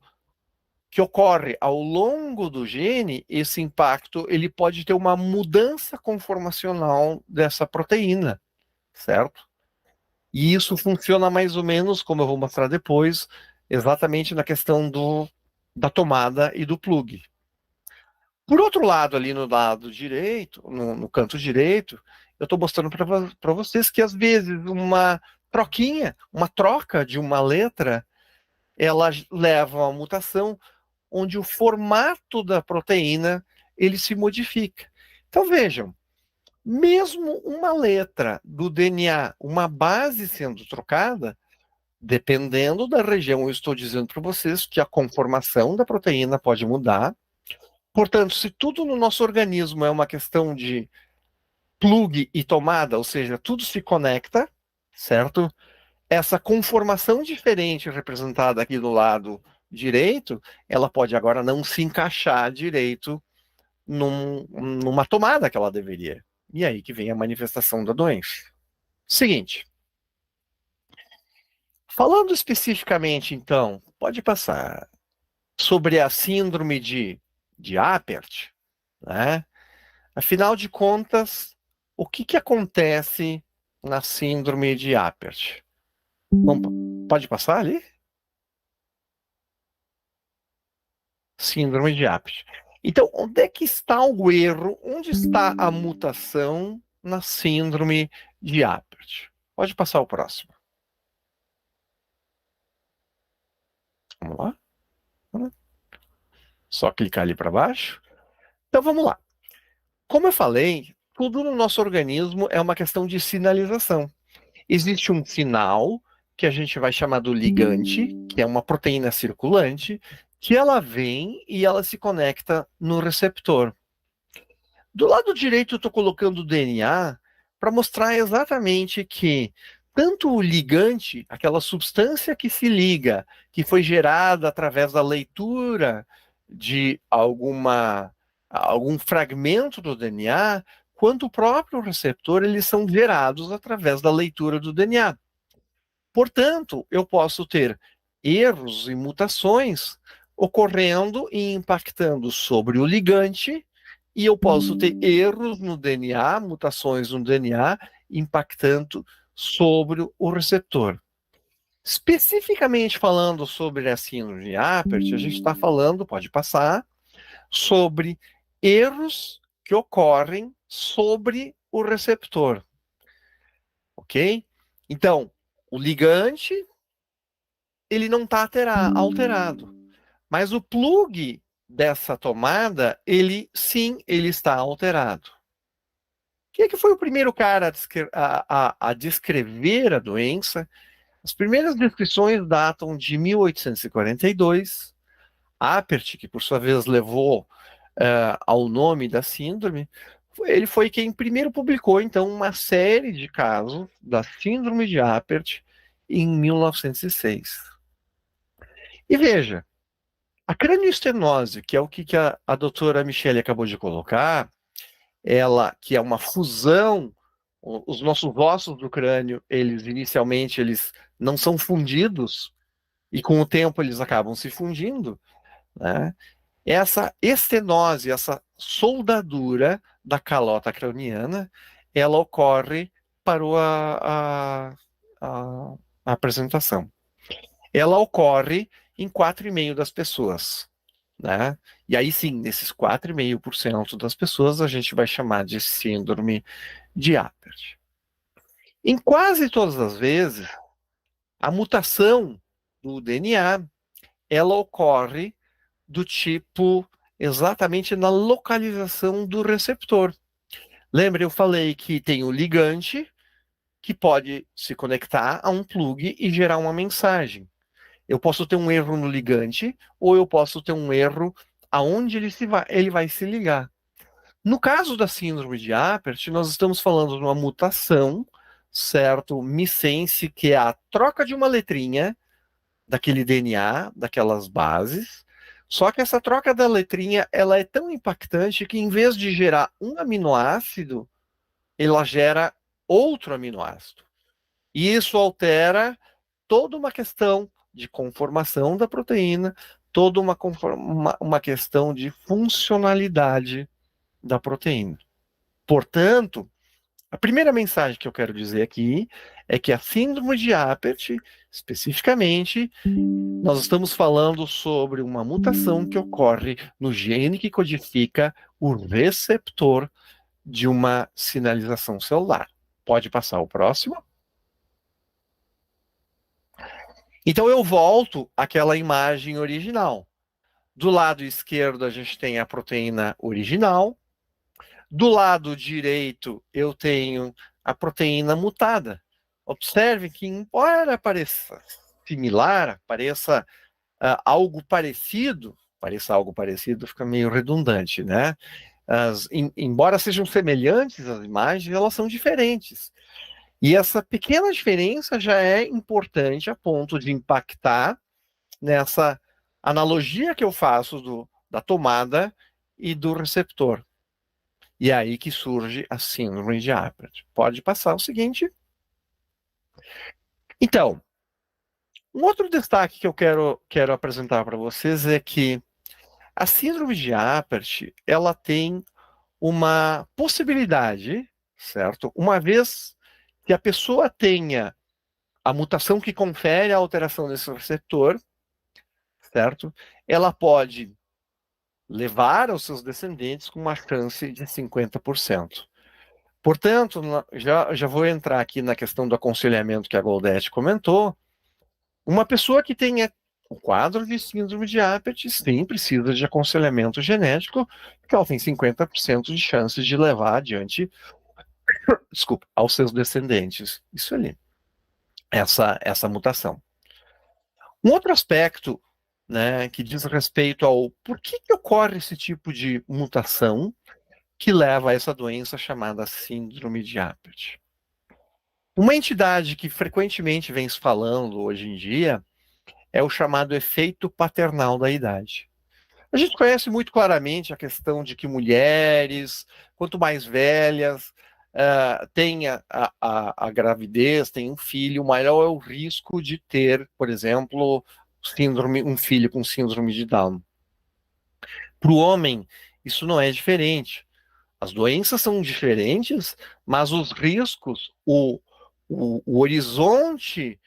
que ocorre ao longo do gene, esse impacto ele pode ter uma mudança conformacional dessa proteína, certo? E isso funciona mais ou menos, como eu vou mostrar depois, exatamente na questão da tomada e do plug. Por outro lado, ali no lado direito, no canto direito, eu estou mostrando para vocês que às vezes uma troca de uma letra, ela leva a uma mutação onde o formato da proteína ele se modifica. Então vejam, mesmo uma letra do DNA, uma base sendo trocada, dependendo da região, eu estou dizendo para vocês que a conformação da proteína pode mudar. Portanto, se tudo no nosso organismo é uma questão de plug e tomada, ou seja, tudo se conecta, certo? Essa conformação diferente representada aqui do lado direito, ela pode agora não se encaixar direito numa tomada que ela deveria. E aí que vem a manifestação da doença. Seguinte. Falando especificamente, então, pode passar. Sobre a síndrome de Apert, né? Afinal de contas, o que acontece na síndrome de Apert? Pode passar ali? Síndrome de Apert. Então, onde é que está o erro? Onde está a mutação na síndrome de Apert? Pode passar o próximo. Vamos lá. Só clicar ali para baixo. Então, vamos lá. Como eu falei, tudo no nosso organismo é uma questão de sinalização. Existe um sinal que a gente vai chamar do ligante, que é uma proteína circulante, que ela vem e ela se conecta no receptor. Do lado direito, eu estou colocando o DNA para mostrar exatamente que tanto o ligante, aquela substância que se liga, que foi gerada através da leitura de algum fragmento do DNA, quanto o próprio receptor, eles são gerados através da leitura do DNA. Portanto, eu posso ter erros e mutações ocorrendo e impactando sobre o ligante, e eu posso ter erros no DNA, mutações no DNA, impactando sobre o receptor. Especificamente falando sobre a síndrome de Apert, a gente está falando, pode passar, sobre erros que ocorrem sobre o receptor. Ok? Então, o ligante, ele não está alterado. Mas o plug dessa tomada, ele está alterado. Quem é que foi o primeiro cara a descrever a doença? As primeiras descrições datam de 1842. Apert, que por sua vez levou ao nome da síndrome, ele foi quem primeiro publicou, então, uma série de casos da síndrome de Apert em 1906. E veja, a cranioestenose, que é o que a doutora Michele acabou de colocar, ela, que é uma fusão, os nossos ossos do crânio, inicialmente eles não são fundidos, e com o tempo eles acabam se fundindo, né? Essa estenose, essa soldadura da calota craniana, ela ocorre para a apresentação. Ela ocorre em 4,5% das pessoas, né? E aí sim, nesses 4,5% das pessoas, a gente vai chamar de síndrome de Apert. Em quase todas as vezes, a mutação do DNA, ela ocorre do tipo exatamente na localização do receptor. Lembra, eu falei que tem o ligante que pode se conectar a um plug e gerar uma mensagem. Eu posso ter um erro no ligante ou eu posso ter um erro aonde ele vai se ligar. No caso da síndrome de Apert, nós estamos falando de uma mutação, certo? Missense, que é a troca de uma letrinha daquele DNA, daquelas bases. Só que essa troca da letrinha, ela é tão impactante que em vez de gerar um aminoácido, ela gera outro aminoácido. E isso altera toda uma questão de conformação da proteína, toda uma questão de funcionalidade da proteína. Portanto, a primeira mensagem que eu quero dizer aqui é que a síndrome de Apert, especificamente, nós estamos falando sobre uma mutação que ocorre no gene que codifica o receptor de uma sinalização celular. Pode passar o próximo. Então eu volto àquela imagem original. Do lado esquerdo a gente tem a proteína original. Do lado direito eu tenho a proteína mutada. Observe que, embora pareça similar, pareça algo parecido fica meio redundante, né? Embora sejam semelhantes as imagens, elas são diferentes. E essa pequena diferença já é importante a ponto de impactar nessa analogia que eu faço da tomada e do receptor. E é aí que surge a síndrome de Apert. Pode passar o seguinte. Então, Um outro destaque que eu quero apresentar para vocês é que a síndrome de Apert, ela tem uma possibilidade, certo? Uma vez que a pessoa tenha a mutação que confere a alteração desse receptor, certo? Ela pode levar aos seus descendentes com uma chance de 50%. Portanto, já vou entrar aqui na questão do aconselhamento que a Goldete comentou. Uma pessoa que tenha o quadro de síndrome de Apert, sim, precisa de aconselhamento genético, porque ela tem 50% de chances de levar adiante, desculpa, aos seus descendentes. Isso ali, essa mutação. Um outro aspecto, né, que diz respeito ao por que ocorre esse tipo de mutação que leva a essa doença chamada síndrome de Apert. Uma entidade que frequentemente vem se falando hoje em dia é o chamado efeito paternal da idade. A gente conhece muito claramente a questão de que mulheres, quanto mais velhas, têm a gravidez, têm um filho, maior é o risco de ter, por exemplo, um filho com síndrome de Down. Para o homem, isso não é diferente. As doenças são diferentes, mas os riscos, o horizonte,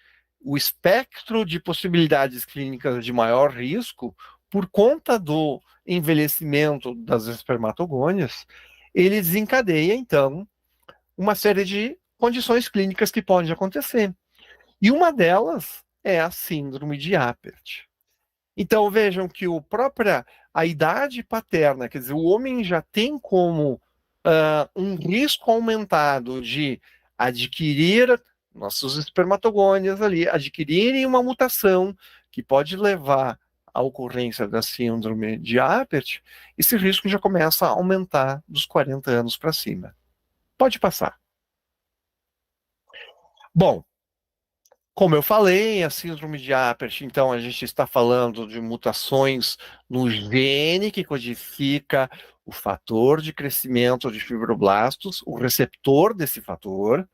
o espectro de possibilidades clínicas de maior risco, por conta do envelhecimento das espermatogônias, ele desencadeia, então, uma série de condições clínicas que podem acontecer. E uma delas é a síndrome de Apert. Então, vejam que a idade paterna, quer dizer, o homem já tem como um risco aumentado de adquirir nossos espermatogônias ali, adquirirem uma mutação que pode levar à ocorrência da síndrome de Apert, esse risco já começa a aumentar dos 40 anos para cima. Pode passar. Bom, como eu falei, a síndrome de Apert, então a gente está falando de mutações no gene que codifica o fator de crescimento de fibroblastos, o receptor desse fator.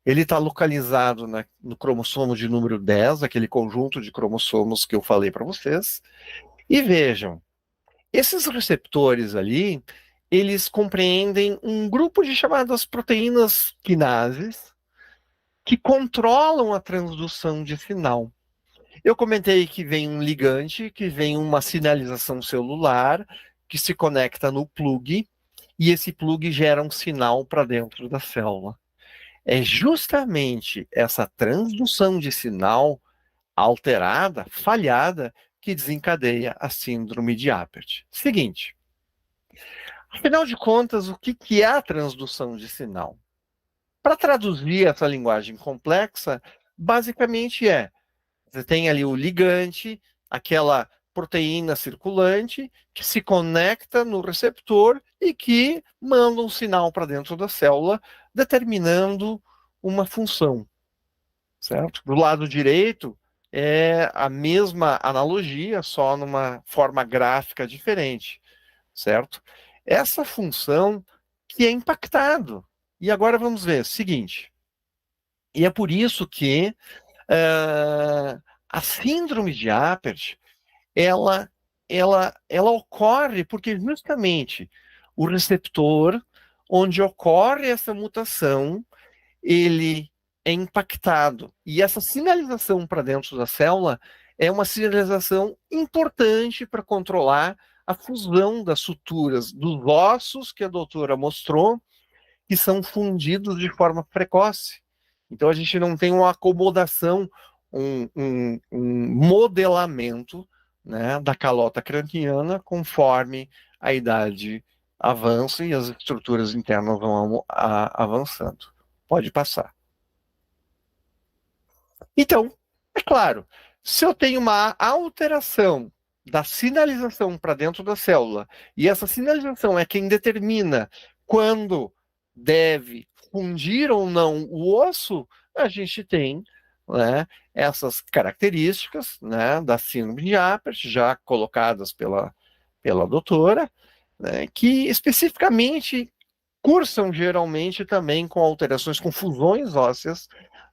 Ele está localizado no cromossomo de número 10, aquele conjunto de cromossomos que eu falei para vocês. E vejam, esses receptores ali, eles compreendem um grupo de chamadas proteínas quinases, que controlam a transdução de sinal. Eu comentei que vem um ligante, que vem uma sinalização celular, que se conecta no plug, e esse plug gera um sinal para dentro da célula. É justamente essa transdução de sinal alterada, falhada, que desencadeia a síndrome de Apert. Seguinte, afinal de contas, o que é a transdução de sinal? Para traduzir essa linguagem complexa, basicamente você tem ali o ligante, aquela proteína circulante, que se conecta no receptor e que manda um sinal para dentro da célula, determinando uma função, certo? Do lado direito é a mesma analogia, só numa forma gráfica diferente, certo? Essa função que é impactado. E agora vamos ver o seguinte. E é por isso que a síndrome de Apert, ela ocorre porque justamente o receptor onde ocorre essa mutação, ele é impactado. E essa sinalização para dentro da célula é uma sinalização importante para controlar a fusão das suturas dos ossos que a doutora mostrou, que são fundidos de forma precoce. Então a gente não tem uma acomodação, um modelamento, né, da calota craniana conforme a idade avança e as estruturas internas vão avançando. Pode passar. Então, é claro, se eu tenho uma alteração da sinalização para dentro da célula, e essa sinalização é quem determina quando deve fundir ou não o osso, a gente tem, né, essas características, né, da síndrome de Apert, já colocadas pela doutora, né, que especificamente cursam geralmente também com alterações, com fusões ósseas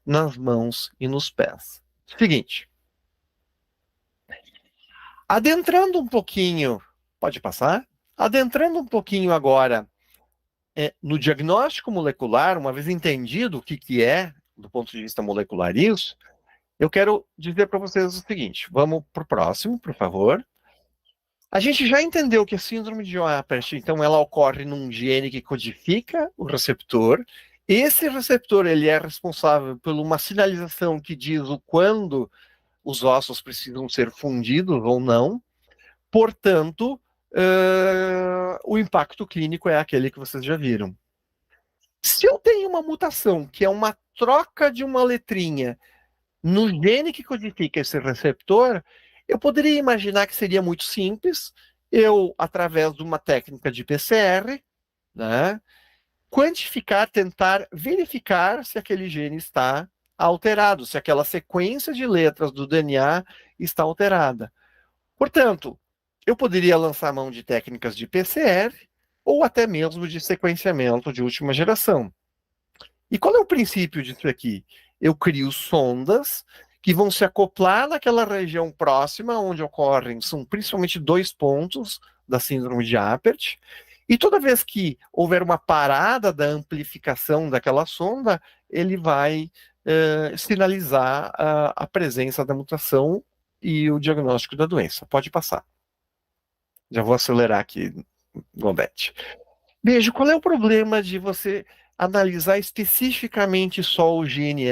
nas mãos e nos pés. Seguinte, Adentrando um pouquinho, pode passar? Adentrando um pouquinho agora no diagnóstico molecular, uma vez entendido o que é, do ponto de vista molecular, isso, eu quero dizer para vocês o seguinte, vamos para o próximo, por favor. A gente já entendeu que a síndrome de Apert, então, ela ocorre num gene que codifica o receptor. Esse receptor, ele é responsável por uma sinalização que diz o quando os ossos precisam ser fundidos ou não. Portanto, o impacto clínico é aquele que vocês já viram. Se eu tenho uma mutação, que é uma troca de uma letrinha no gene que codifica esse receptor, eu poderia imaginar que seria muito simples, eu, através de uma técnica de PCR, né, quantificar, tentar verificar se aquele gene está alterado, se aquela sequência de letras do DNA está alterada. Portanto, eu poderia lançar mão de técnicas de PCR ou até mesmo de sequenciamento de última geração. E qual é o princípio disso aqui? Eu crio sondas que vão se acoplar naquela região próxima onde ocorrem, são principalmente 2 pontos da síndrome de Apert, e toda vez que houver uma parada da amplificação daquela sonda, ele vai sinalizar a presença da mutação e o diagnóstico da doença. Pode passar. Já vou acelerar aqui, Gondete. Veja, qual é o problema de você analisar especificamente só o gene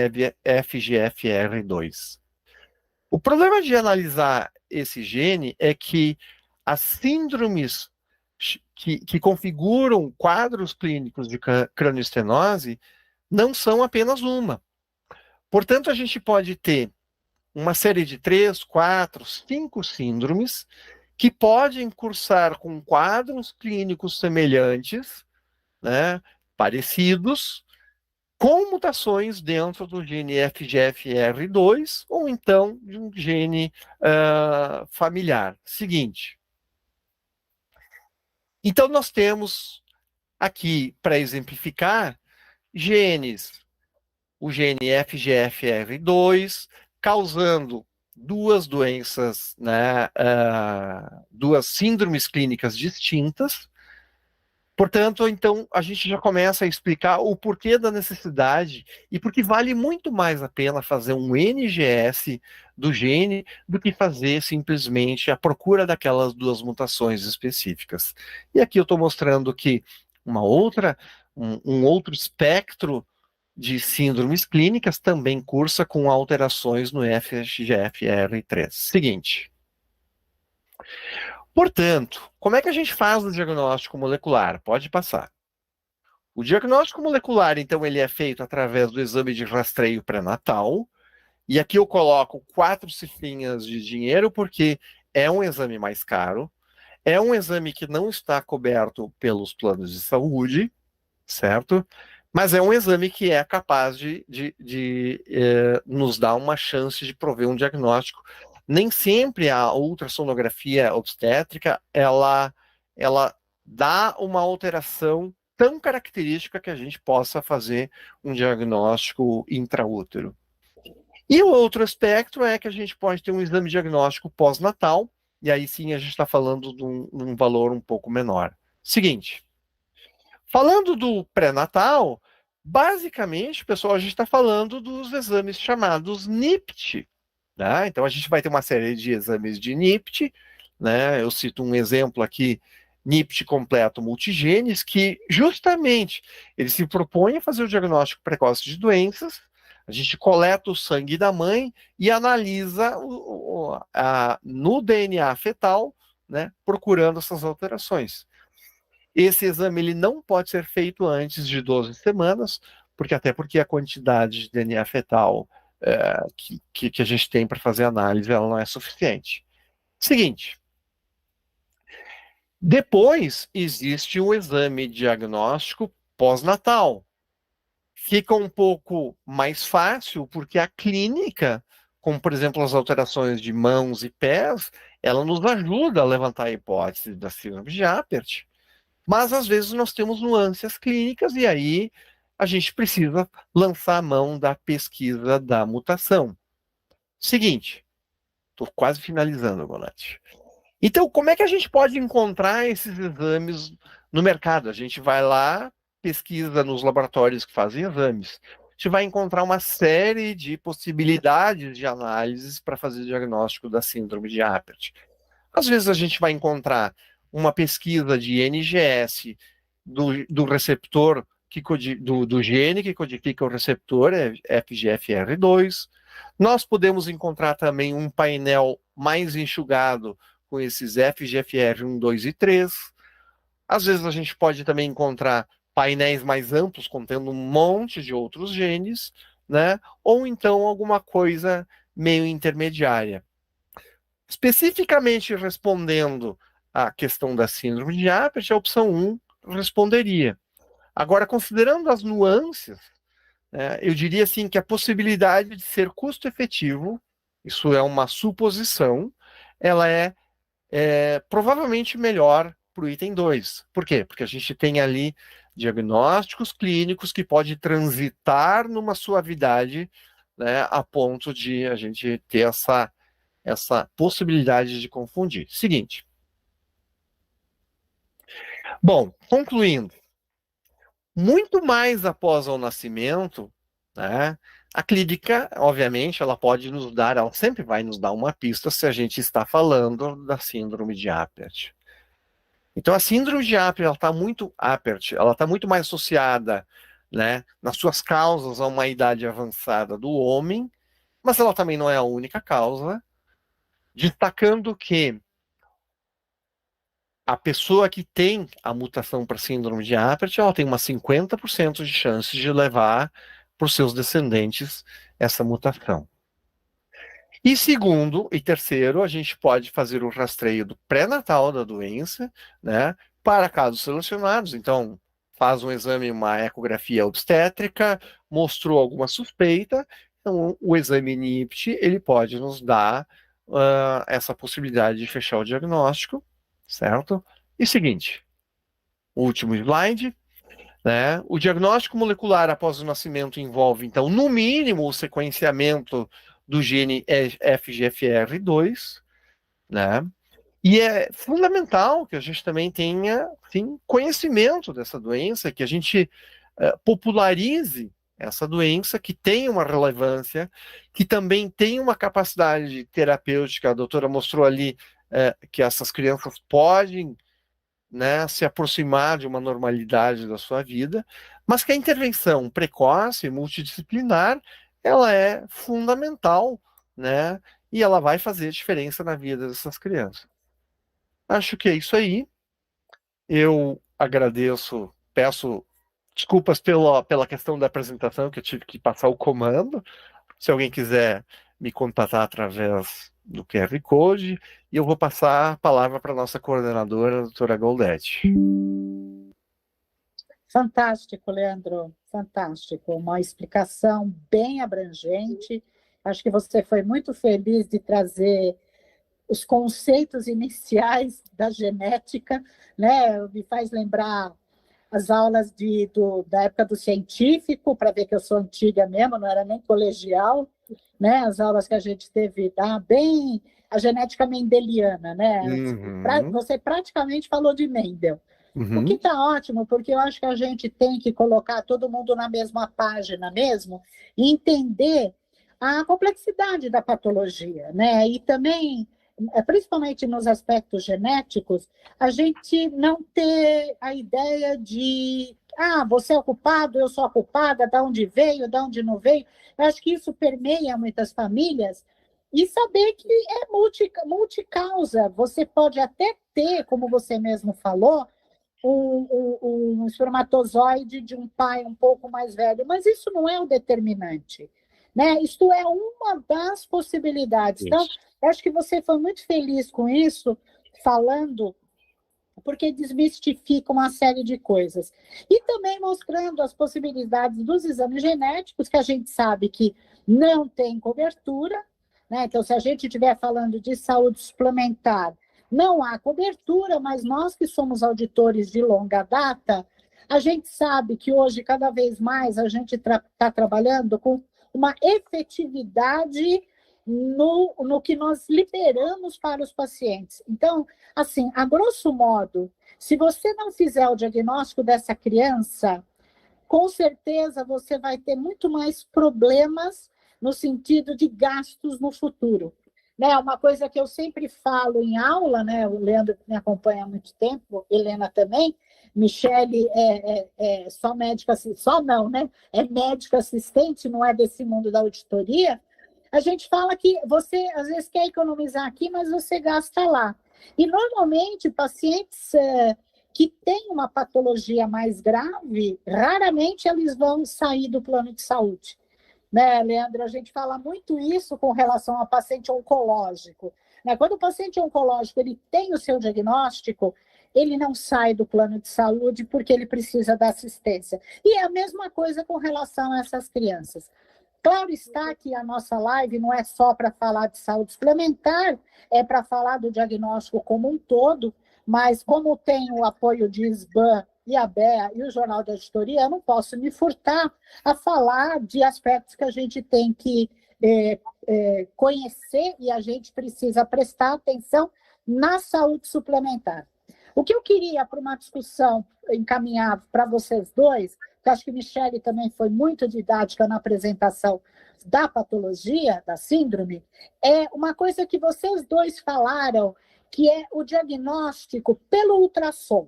FGFR2? O problema de analisar esse gene é que as síndromes que configuram quadros clínicos de cranioestenose não são apenas uma. Portanto, a gente pode ter uma série de 3, 4, 5 síndromes que podem cursar com quadros clínicos semelhantes, né, parecidos, com mutações dentro do gene FGFR2 ou então de um gene familiar. Seguinte. Então, nós temos aqui, para exemplificar, genes, o gene FGFR2, causando 2 doenças, né, 2 síndromes clínicas distintas. Portanto, então, a gente já começa a explicar o porquê da necessidade e porque vale muito mais a pena fazer um NGS do gene do que fazer simplesmente a procura daquelas 2 mutações específicas. E aqui eu estou mostrando que um outro espectro de síndromes clínicas também cursa com alterações no FGFR3. Seguinte. Portanto, como é que a gente faz o diagnóstico molecular? Pode passar. O diagnóstico molecular, então, ele é feito através do exame de rastreio pré-natal. E aqui eu coloco 4 cifrinhas de dinheiro, porque é um exame mais caro. É um exame que não está coberto pelos planos de saúde, certo? Mas é um exame que é capaz de nos dar uma chance de prover um diagnóstico. Nem sempre a ultrassonografia obstétrica, ela dá uma alteração tão característica que a gente possa fazer um diagnóstico intraútero. E o outro aspecto é que a gente pode ter um exame diagnóstico pós-natal, e aí sim a gente está falando de um valor um pouco menor. Seguinte, falando do pré-natal, basicamente, pessoal, a gente está falando dos exames chamados NIPT. Né? Então, a gente vai ter uma série de exames de NIPT, né? Eu cito um exemplo aqui, NIPT completo multigenes, que justamente ele se propõe a fazer o diagnóstico precoce de doenças. A gente coleta o sangue da mãe e analisa no DNA fetal, né, procurando essas alterações. Esse exame ele não pode ser feito antes de 12 semanas, até porque a quantidade de DNA fetal que a gente tem para fazer análise, ela não é suficiente. Seguinte. Depois existe o exame diagnóstico pós-natal. Fica um pouco mais fácil, porque a clínica, como por exemplo as alterações de mãos e pés, ela nos ajuda a levantar a hipótese da síndrome de Apert. Mas às vezes nós temos nuances clínicas e aí a gente precisa lançar a mão da pesquisa da mutação. Seguinte, estou quase finalizando, Golete. Então, como é que a gente pode encontrar esses exames no mercado? A gente vai lá, pesquisa nos laboratórios que fazem exames. A gente vai encontrar uma série de possibilidades de análises para fazer o diagnóstico da síndrome de Apert. Às vezes a gente vai encontrar uma pesquisa de NGS do receptor, do gene que codifica o receptor, FGFR2. Nós podemos encontrar também um painel mais enxugado com esses FGFR1, 2 e 3. Às vezes a gente pode também encontrar painéis mais amplos, contendo um monte de outros genes, né? Ou então alguma coisa meio intermediária. Especificamente respondendo à questão da síndrome de Apert, a opção 1 responderia. Agora, considerando as nuances, eu diria assim que a possibilidade de ser custo-efetivo, isso é uma suposição, ela é provavelmente melhor para o item 2. Por quê? Porque a gente tem ali diagnósticos clínicos que pode transitar numa suavidade, né, a ponto de a gente ter essa possibilidade de confundir. Seguinte. Bom, concluindo. Muito mais após o nascimento, né, a clínica, obviamente, ela sempre vai nos dar uma pista se a gente está falando da síndrome de Apert. Então, a síndrome de Apert, ela está muito mais associada, né, nas suas causas a uma idade avançada do homem, mas ela também não é a única causa, destacando que a pessoa que tem a mutação para síndrome de Apert, ela tem umas 50% de chances de levar para os seus descendentes essa mutação. E segundo e terceiro, a gente pode fazer o rastreio do pré-natal da doença, né, para casos selecionados. Então, faz um exame, uma ecografia obstétrica, mostrou alguma suspeita, então o exame NIPT, ele pode nos dar essa possibilidade de fechar o diagnóstico, certo? E seguinte, o último slide, né? O diagnóstico molecular após o nascimento envolve, então, no mínimo, o sequenciamento do gene FGFR2, né? E é fundamental que a gente também tenha, sim, conhecimento dessa doença, que a gente popularize essa doença, que tem uma relevância, que também tem uma capacidade terapêutica. A doutora mostrou ali que essas crianças podem, né, se aproximar de uma normalidade da sua vida, mas que a intervenção precoce, multidisciplinar, ela é fundamental, né, e ela vai fazer diferença na vida dessas crianças. Acho que é isso aí. Eu agradeço, peço desculpas pela questão da apresentação, que eu tive que passar o comando. Se alguém quiser me contatar através do QR Code, e eu vou passar a palavra para a nossa coordenadora, a doutora Goldetti. Fantástico, Leandro, fantástico. Uma explicação bem abrangente. Acho que você foi muito feliz de trazer os conceitos iniciais da genética, né? Me faz lembrar as aulas da época do científico, para ver que eu sou antiga mesmo, não era nem colegial, né? As aulas que a gente teve bem a genética mendeliana, né? Uhum. Você praticamente falou de Mendel. Uhum. O que está ótimo, porque eu acho que a gente tem que colocar todo mundo na mesma página mesmo e entender a complexidade da patologia, né? E também, principalmente nos aspectos genéticos, a gente não ter a ideia de você é o culpado, eu sou a culpada, de onde veio, de onde não veio. Eu acho que isso permeia muitas famílias, e saber que é multicausa. Você pode até ter, como você mesmo falou, um espermatozoide de um pai um pouco mais velho, mas isso não é o determinante, né? Isto é uma das possibilidades. Então, eu acho que você foi muito feliz com isso, falando, porque desmistifica uma série de coisas. E também mostrando as possibilidades dos exames genéticos, que a gente sabe que não tem cobertura, né? Então, se a gente estiver falando de saúde suplementar, não há cobertura, mas nós que somos auditores de longa data, a gente sabe que hoje, cada vez mais, a gente está trabalhando com uma efetividade no que nós liberamos para os pacientes. Então, assim, a grosso modo, se você não fizer o diagnóstico dessa criança, com certeza você vai ter muito mais problemas no sentido de gastos no futuro. Né? Uma coisa que eu sempre falo em aula, né? O Leandro me acompanha há muito tempo, Helena também, Michele é só médica, só não, né? É médica assistente, não é desse mundo da auditoria. A gente fala que você, às vezes, quer economizar aqui, mas você gasta lá. E, normalmente, pacientes que têm uma patologia mais grave, raramente eles vão sair do plano de saúde. Né, Leandro? A gente fala muito isso com relação ao paciente oncológico. Né? Quando o paciente oncológico ele tem o seu diagnóstico, ele não sai do plano de saúde porque ele precisa da assistência. E é a mesma coisa com relação a essas crianças. Claro está que a nossa live não é só para falar de saúde suplementar, é para falar do diagnóstico como um todo, mas como tem o apoio de SBAN e a BEA e o Jornal da Auditoria, eu não posso me furtar a falar de aspectos que a gente tem que conhecer e a gente precisa prestar atenção na saúde suplementar. O que eu queria para uma discussão encaminhar para vocês dois, que acho que Michele também foi muito didática na apresentação da patologia, da síndrome, é uma coisa que vocês dois falaram, que é o diagnóstico pelo ultrassom.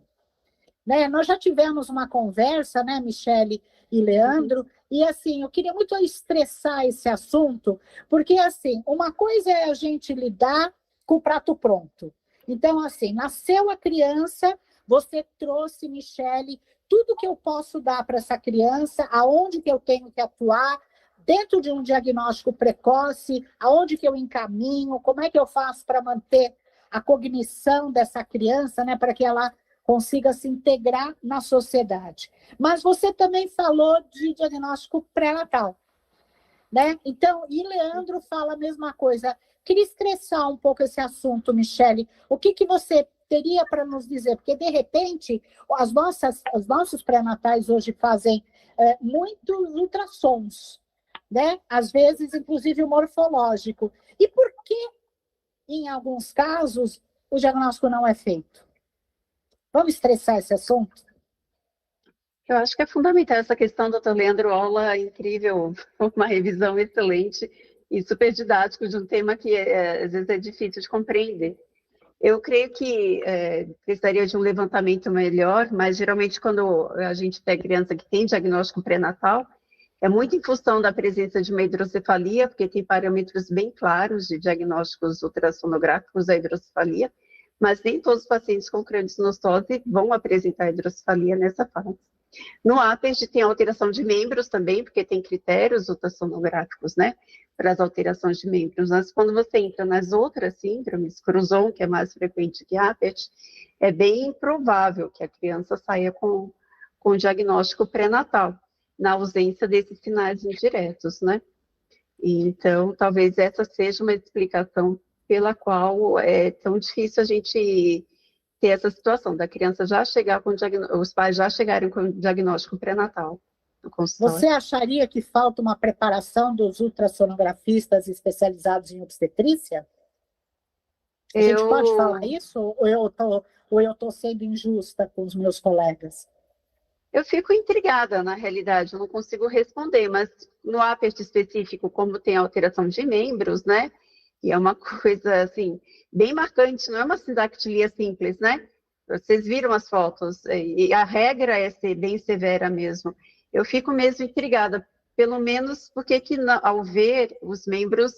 Né? Nós já tivemos uma conversa, né, Michele e Leandro, e assim, eu queria muito estressar esse assunto, porque assim, uma coisa é a gente lidar com o prato pronto. Então, assim, nasceu a criança, você trouxe, Michele, tudo que eu posso dar para essa criança, aonde que eu tenho que atuar, dentro de um diagnóstico precoce, aonde que eu encaminho, como é que eu faço para manter a cognição dessa criança, né, para que ela consiga se integrar na sociedade. Mas você também falou de diagnóstico pré-natal, né? Então, e Leandro fala a mesma coisa. Queria estressar um pouco esse assunto, Michele. O que você teria para nos dizer? Porque, de repente, os nossos pré-natais hoje fazem muitos ultrassons, né? Às vezes, inclusive, o morfológico. E por que, em alguns casos, o diagnóstico não é feito? Vamos estressar esse assunto? Eu acho que é fundamental essa questão, doutor Leandro, aula incrível, uma revisão excelente e super didático de um tema que às vezes é difícil de compreender. Eu creio que precisaria de um levantamento melhor, mas geralmente quando a gente pega criança que tem diagnóstico pré-natal, é muito em função da presença de uma hidrocefalia, porque tem parâmetros bem claros de diagnósticos ultrassonográficos da hidrocefalia, mas nem todos os pacientes com craniosinostose vão apresentar hidrocefalia nessa fase. No APERD tem alteração de membros também, porque tem critérios ultrassonográficos, né, para as alterações de membros. Mas quando você entra nas outras síndromes, Cruzon, que é mais frequente que APERD, é bem improvável que a criança saia com diagnóstico pré-natal, na ausência desses sinais indiretos, né. Então, talvez essa seja uma explicação pela qual é tão difícil a gente ter essa situação da criança já chegar com os pais já chegarem com o diagnóstico pré-natal no consultório. Você acharia que falta uma preparação dos ultrassonografistas especializados em obstetrícia? A gente pode falar isso? Ou eu tô sendo injusta com os meus colegas? Eu fico intrigada, na realidade, eu não consigo responder, mas no APERT específico, como tem alteração de membros, né? E é uma coisa, assim, bem marcante, não é uma sindactilia simples, né? Vocês viram as fotos, e a regra é ser bem severa mesmo. Eu fico mesmo intrigada, pelo menos porque que, ao ver os membros,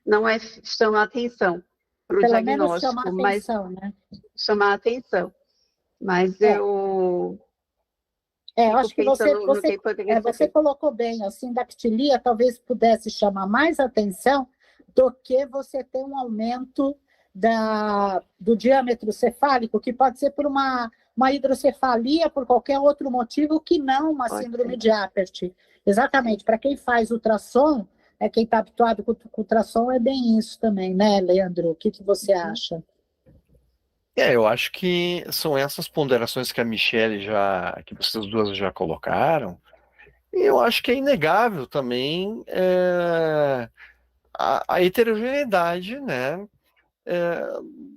não chamam a atenção para o diagnóstico. Pelo menos chamar atenção, né? Chamar a atenção. Mas eu acho que você colocou bem, a sindactilia talvez pudesse chamar mais atenção do que você ter um aumento do diâmetro cefálico, que pode ser por uma hidrocefalia, por qualquer outro motivo, que não uma síndrome de APERT. Exatamente, para quem faz ultrassom, quem está habituado com ultrassom, é bem isso também, né, Leandro? O que você acha? Eu acho que são essas ponderações que a Michele que vocês duas já colocaram, e eu acho que é inegável também a heterogeneidade, né,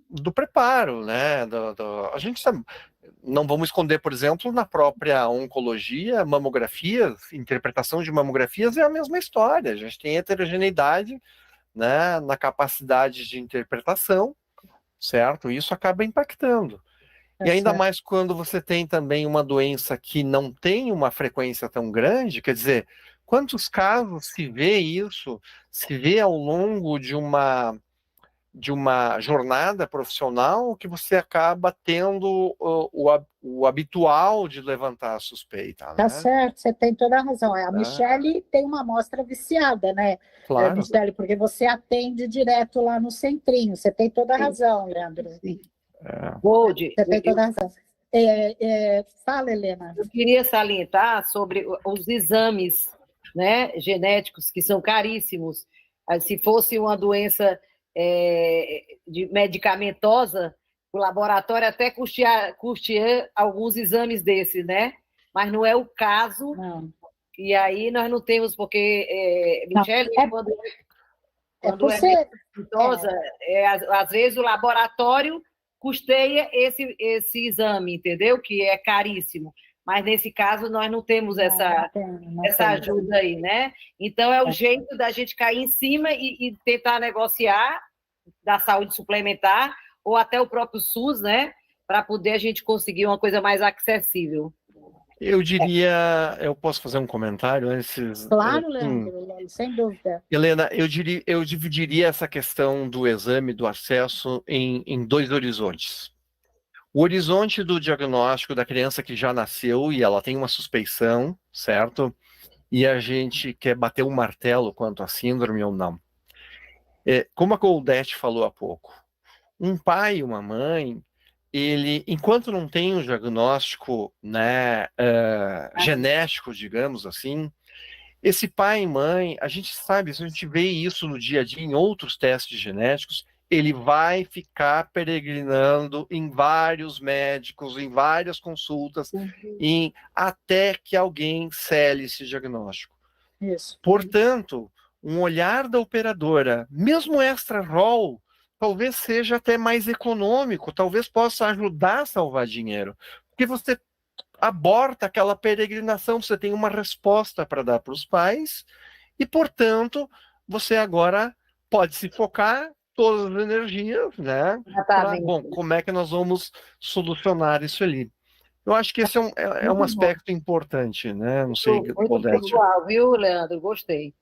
do preparo, né, a gente sabe, não vamos esconder, por exemplo, na própria oncologia, mamografias, interpretação de mamografias é a mesma história, a gente tem heterogeneidade, né, na capacidade de interpretação, certo? Isso acaba impactando. E ainda mais quando você tem também uma doença que não tem uma frequência tão grande, quer dizer, quantos casos se vê isso, se vê ao longo de uma jornada profissional que você acaba tendo o habitual de levantar a suspeita, né? Tá certo, você tem toda a razão. A Michele tem uma amostra viciada, né, Claro. Michele, porque você atende direto lá no centrinho. Você tem toda a razão, Leandro. Sim. Gold, Você tem toda a razão. Fala, Helena. Eu queria salientar sobre os exames, né, genéticos, que são caríssimos. Se fosse uma doença medicamentosa, o laboratório até custeia alguns exames desses, né? Mas não é o caso. Não. E aí nós não temos, porque, Michele, quando é medicamentosa, às vezes o laboratório custeia esse exame, entendeu? Que é caríssimo. Mas, nesse caso, nós não temos essa ajuda aí, né? Então, é o jeito da gente cair em cima e tentar negociar da saúde suplementar ou até o próprio SUS, né? Para poder a gente conseguir uma coisa mais acessível. Eu diria, eu posso fazer um comentário antes? Claro, Leandro, sem dúvida. Helena, eu dividiria essa questão do exame, do acesso, em dois horizontes. O horizonte do diagnóstico da criança que já nasceu e ela tem uma suspeição, certo? E a gente quer bater um martelo quanto à síndrome ou não. Como a Goldete falou há pouco, um pai e uma mãe, ele, enquanto não tem um diagnóstico, né, genético, digamos assim, esse pai e mãe, a gente sabe, se a gente vê isso no dia a dia em outros testes genéticos, ele vai ficar peregrinando em vários médicos, em várias consultas, até que alguém cele esse diagnóstico. Isso. Portanto, um olhar da operadora, mesmo extra-rol, talvez seja até mais econômico, talvez possa ajudar a salvar dinheiro, porque você aborta aquela peregrinação, você tem uma resposta para dar para os pais, e, portanto, você agora pode se focar todas as energias, né? Bom, como é que nós vamos solucionar isso ali? Eu acho que esse é um aspecto importante, né? Não sei, Muito igual, viu, Leandro? Gostei.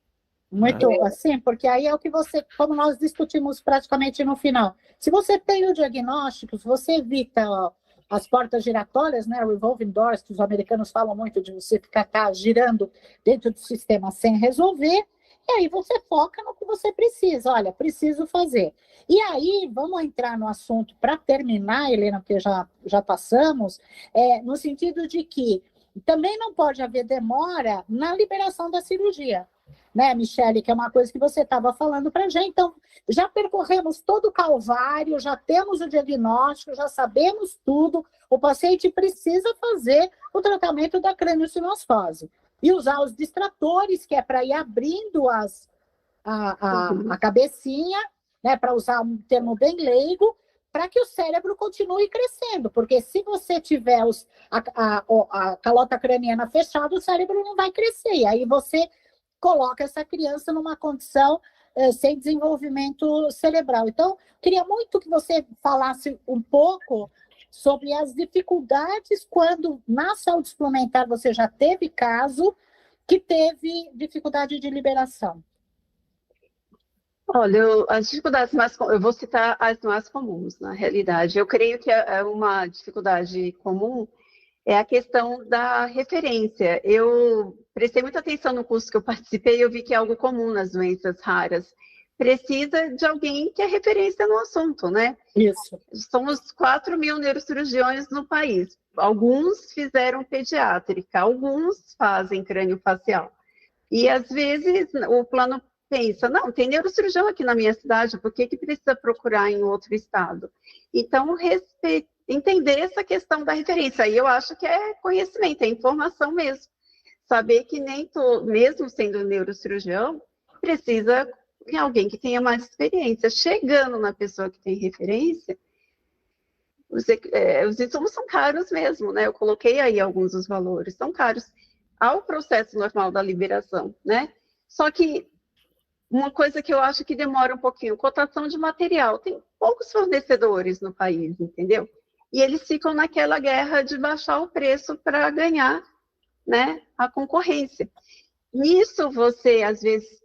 Muito, assim, porque aí é o que você, como nós discutimos praticamente no final. Se você tem o diagnóstico, se você evita as portas giratórias, né, revolving doors, que os americanos falam muito de você ficar girando dentro do sistema sem resolver, e aí você foca no que você precisa. Olha, preciso fazer. E aí, vamos entrar no assunto para terminar, Helena, porque já passamos, no sentido de que também não pode haver demora na liberação da cirurgia. Né, Michele, que é uma coisa que você estava falando para a gente. Então, já percorremos todo o calvário, já temos o diagnóstico, já sabemos tudo, o paciente precisa fazer o tratamento da craniossinostose e usar os distratores, que é para ir abrindo a cabecinha, né, para usar um termo bem leigo, para que o cérebro continue crescendo, porque se você tiver a calota craniana fechada, o cérebro não vai crescer, e aí você coloca essa criança numa condição sem desenvolvimento cerebral. Então, queria muito que você falasse um pouco sobre as dificuldades quando, na saúde suplementar, você já teve caso que teve dificuldade de liberação. Olha, as dificuldades eu vou citar as mais comuns, na realidade. Eu creio que é uma dificuldade comum é a questão da referência. Eu prestei muita atenção no curso que eu participei e eu vi que é algo comum nas doenças raras. Precisa de alguém que é referência no assunto, né? Isso. Somos 4 mil neurocirurgiões no país. Alguns fizeram pediátrica, alguns fazem crânio-facial. E, às vezes, o plano pensa, não, tem neurocirurgião aqui na minha cidade, por que precisa procurar em outro estado? Então, entender essa questão da referência. Aí eu acho que é conhecimento, é informação mesmo. Saber que nem mesmo sendo neurocirurgião, precisa em alguém que tenha mais experiência. Chegando na pessoa que tem referência, os insumos são caros mesmo, né? Eu coloquei aí alguns dos valores, são caros ao processo normal da liberação, né? Só que uma coisa que eu acho que demora um pouquinho, cotação de material. Tem poucos fornecedores no país, entendeu? E eles ficam naquela guerra de baixar o preço para ganhar, né, a concorrência. Nisso você, às vezes,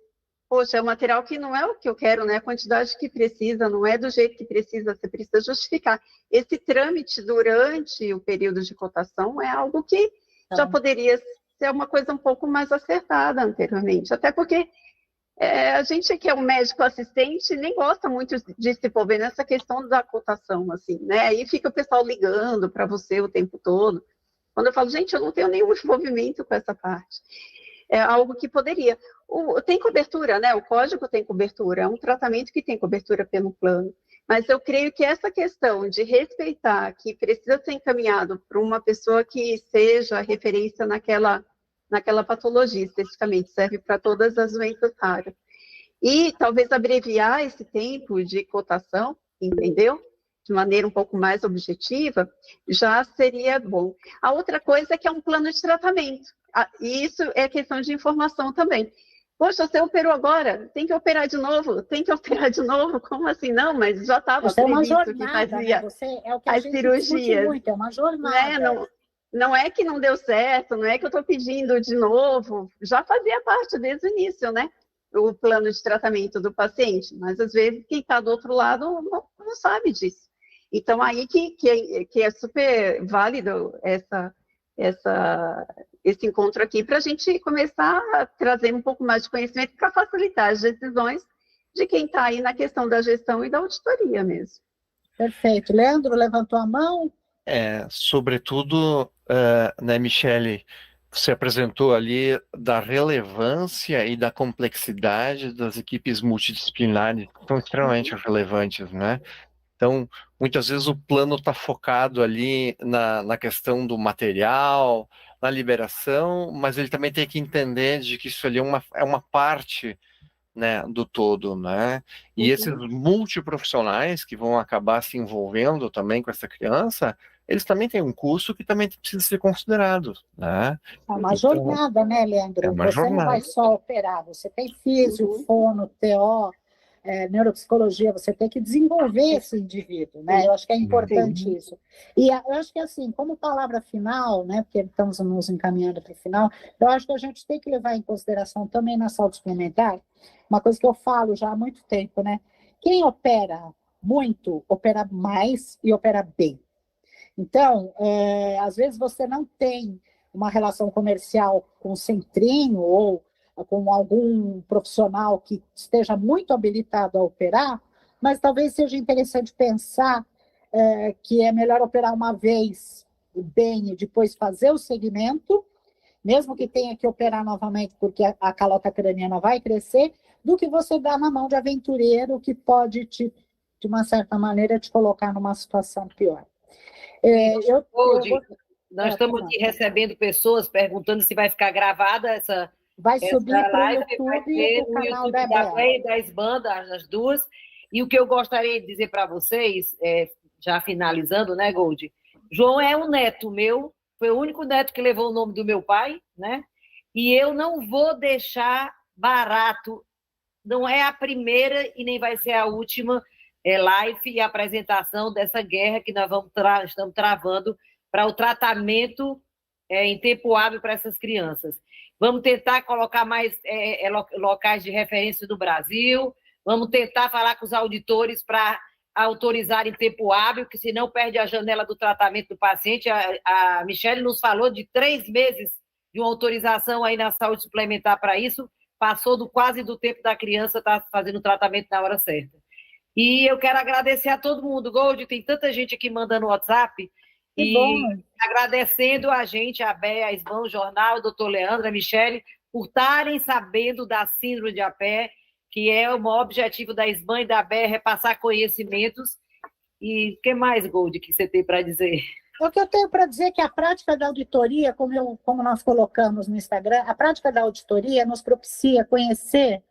poxa, é um material que não é o que eu quero, né? A quantidade que precisa, não é do jeito que precisa, você precisa justificar. Esse trâmite durante o período de cotação é algo que já poderia ser uma coisa um pouco mais acertada anteriormente, até porque a gente que é um médico assistente nem gosta muito de se envolver nessa questão da cotação, assim, né? Aí fica o pessoal ligando para você o tempo todo. Quando eu falo, gente, eu não tenho nenhum envolvimento com essa parte. É algo que poderia. Tem cobertura, né? O código tem cobertura, é um tratamento que tem cobertura pelo plano. Mas eu creio que essa questão de respeitar que precisa ser encaminhado para uma pessoa que seja referência naquela patologia, especificamente, serve para todas as doenças raras. E talvez abreviar esse tempo de cotação, entendeu? De maneira um pouco mais objetiva, já seria bom. A outra coisa é que é um plano de tratamento. E isso é questão de informação também. Poxa, você operou agora, tem que operar de novo, tem que operar de novo? Como assim? Não, mas já estava previsto que fazia as cirurgias. É uma jornada. Né? Não é que não deu certo, não é que eu estou pedindo de novo, já fazia parte desde o início, né? O plano de tratamento do paciente, mas às vezes quem está do outro lado não sabe disso. Então, aí que é super válido esse encontro aqui para a gente começar a trazer um pouco mais de conhecimento para facilitar as decisões de quem está aí na questão da gestão e da auditoria mesmo. Perfeito. Leandro levantou a mão. Sobretudo, né, Michele, você apresentou ali da relevância e da complexidade das equipes multidisciplinares, que são extremamente relevantes, né? Então, muitas vezes o plano está focado ali na questão do material, na liberação, mas ele também tem que entender de que isso ali é uma parte, né, do todo, né? E esses multiprofissionais que vão acabar se envolvendo também com essa criança, eles também têm um custo que também precisa ser considerado, né? É uma jornada, né, Leandro? É uma jornada. Não vai só operar, você tem físio, fono, TO, neuropsicologia, você tem que desenvolver esse indivíduo, né? Eu acho que é importante isso. E eu acho que, assim, como palavra final, né, porque estamos nos encaminhando para o final, eu acho que a gente tem que levar em consideração também na saúde suplementar, uma coisa que eu falo já há muito tempo, né? Quem opera muito, opera mais e opera bem. Então, às vezes você não tem uma relação comercial com o centrinho ou com algum profissional que esteja muito habilitado a operar, mas talvez seja interessante pensar que é melhor operar uma vez bem e depois fazer o segmento, mesmo que tenha que operar novamente porque a calota craniana vai crescer, do que você dar na mão de aventureiro que pode, de uma certa maneira, te colocar numa situação pior. Nós estamos aqui recebendo pessoas perguntando se vai ficar gravada essa subir para o YouTube e o canal da Bea e da Isbanda, as duas. E o que eu gostaria de dizer para vocês, já finalizando, né, Gold? João é um neto meu, foi o único neto que levou o nome do meu pai, né? E eu não vou deixar barato, não é a primeira e nem vai ser a última live e apresentação dessa guerra que nós estamos travando para o tratamento em tempo hábil para essas crianças. Vamos tentar colocar mais locais de referência do Brasil, vamos tentar falar com os auditores para autorizar em tempo hábil, que senão perde a janela do tratamento do paciente. A Michele nos falou de 3 meses de uma autorização aí na saúde suplementar para isso, passou quase do tempo da criança estar fazendo o tratamento na hora certa. E eu quero agradecer a todo mundo. Gold, tem tanta gente aqui mandando WhatsApp. E agradecendo a gente, a Bea, a Isbão, o jornal, o doutor Leandro, a Michele, por estarem sabendo da síndrome de Apert, que é o maior objetivo da Isbão e da Bea, repassar conhecimentos. E o que mais, Gold, que você tem para dizer? O que eu tenho para dizer é que a prática da auditoria, como nós colocamos no Instagram, a prática da auditoria nos propicia conhecer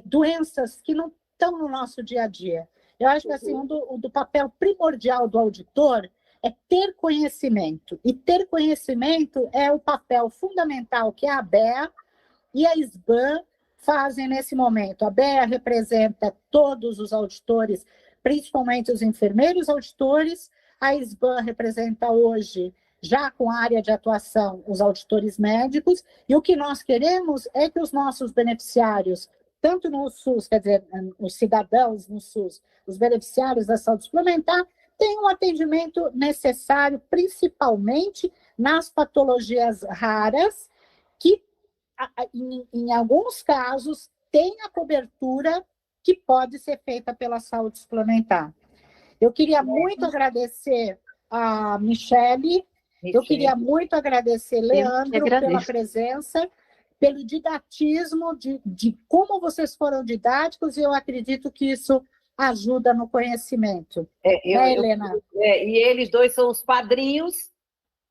doenças que não estão no nosso dia a dia. Eu acho que assim, do papel primordial do auditor é ter conhecimento. E ter conhecimento é o papel fundamental que a ABEA e a SBAN fazem nesse momento. A ABEA representa todos os auditores, principalmente os enfermeiros auditores. A SBAN representa hoje, já com área de atuação, os auditores médicos. E o que nós queremos é que os nossos beneficiários, tanto no SUS, quer dizer, os cidadãos no SUS, os beneficiários da saúde suplementar, tenham um atendimento necessário, principalmente nas patologias raras, que, em alguns casos, tem a cobertura que pode ser feita pela saúde suplementar. Eu queria muito agradecer a Michele, eu queria muito agradecer Leandro pela presença, pelo didatismo, de como vocês foram didáticos, e eu acredito que isso ajuda no conhecimento. Helena? E eles dois são os padrinhos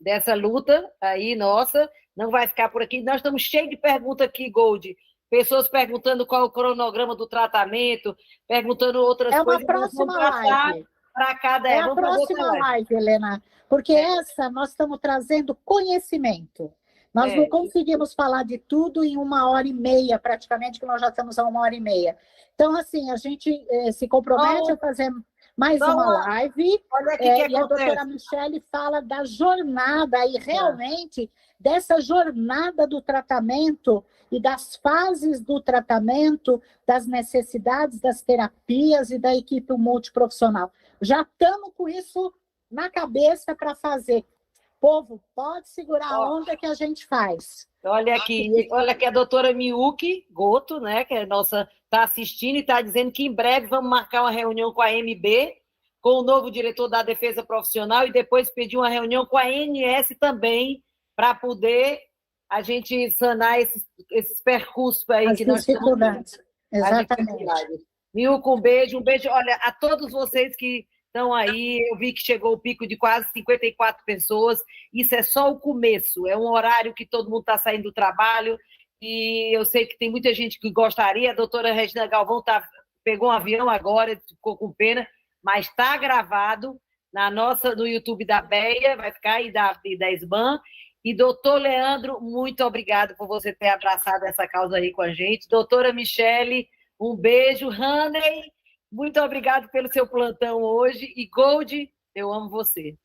dessa luta aí, nossa, não vai ficar por aqui. Nós estamos cheios de perguntas aqui, Gold. Pessoas perguntando qual é o cronograma do tratamento, perguntando outras coisas. É uma próxima live. Para cada... É a próxima live, Helena, porque essa nós estamos trazendo conhecimento. Nós não conseguimos falar de tudo em 1h30, praticamente, que nós já estamos a 1h30. Então, assim, a gente se compromete a fazer mais uma live. Olha aqui e a doutora Michele fala da jornada, e realmente dessa jornada do tratamento e das fases do tratamento, das necessidades das terapias e da equipe multiprofissional. Já estamos com isso na cabeça para fazer. Povo, pode segurar a onda que a gente faz. Olha aqui a doutora Miyuki Goto, né, que é nossa, está assistindo e está dizendo que em breve vamos marcar uma reunião com a MB, com o novo diretor da Defesa Profissional, e depois pedir uma reunião com a ANS também, para poder a gente sanar esses percursos aí as que nós estamos. Exatamente. Miyuki, um beijo. Olha, a todos vocês que estão aí, eu vi que chegou o pico de quase 54 pessoas, isso é só o começo, é um horário que todo mundo está saindo do trabalho, e eu sei que tem muita gente que gostaria, a doutora Regina Galvão pegou um avião agora, ficou com pena, mas está gravado no YouTube da BEA, vai ficar, e da SBAN, e doutor Leandro, muito obrigado por você ter abraçado essa causa aí com a gente, doutora Michele, um beijo, Haney, muito obrigado pelo seu plantão hoje. E Gold, eu amo você.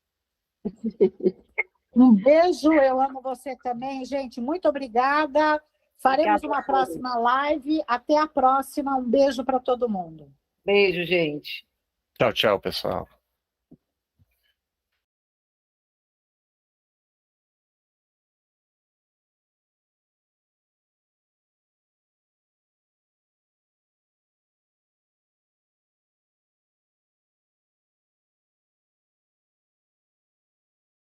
Um beijo, eu amo você também, gente. Muito obrigada. Faremos uma próxima live. Até a próxima. Um beijo para todo mundo. Beijo, gente. Tchau, tchau, pessoal.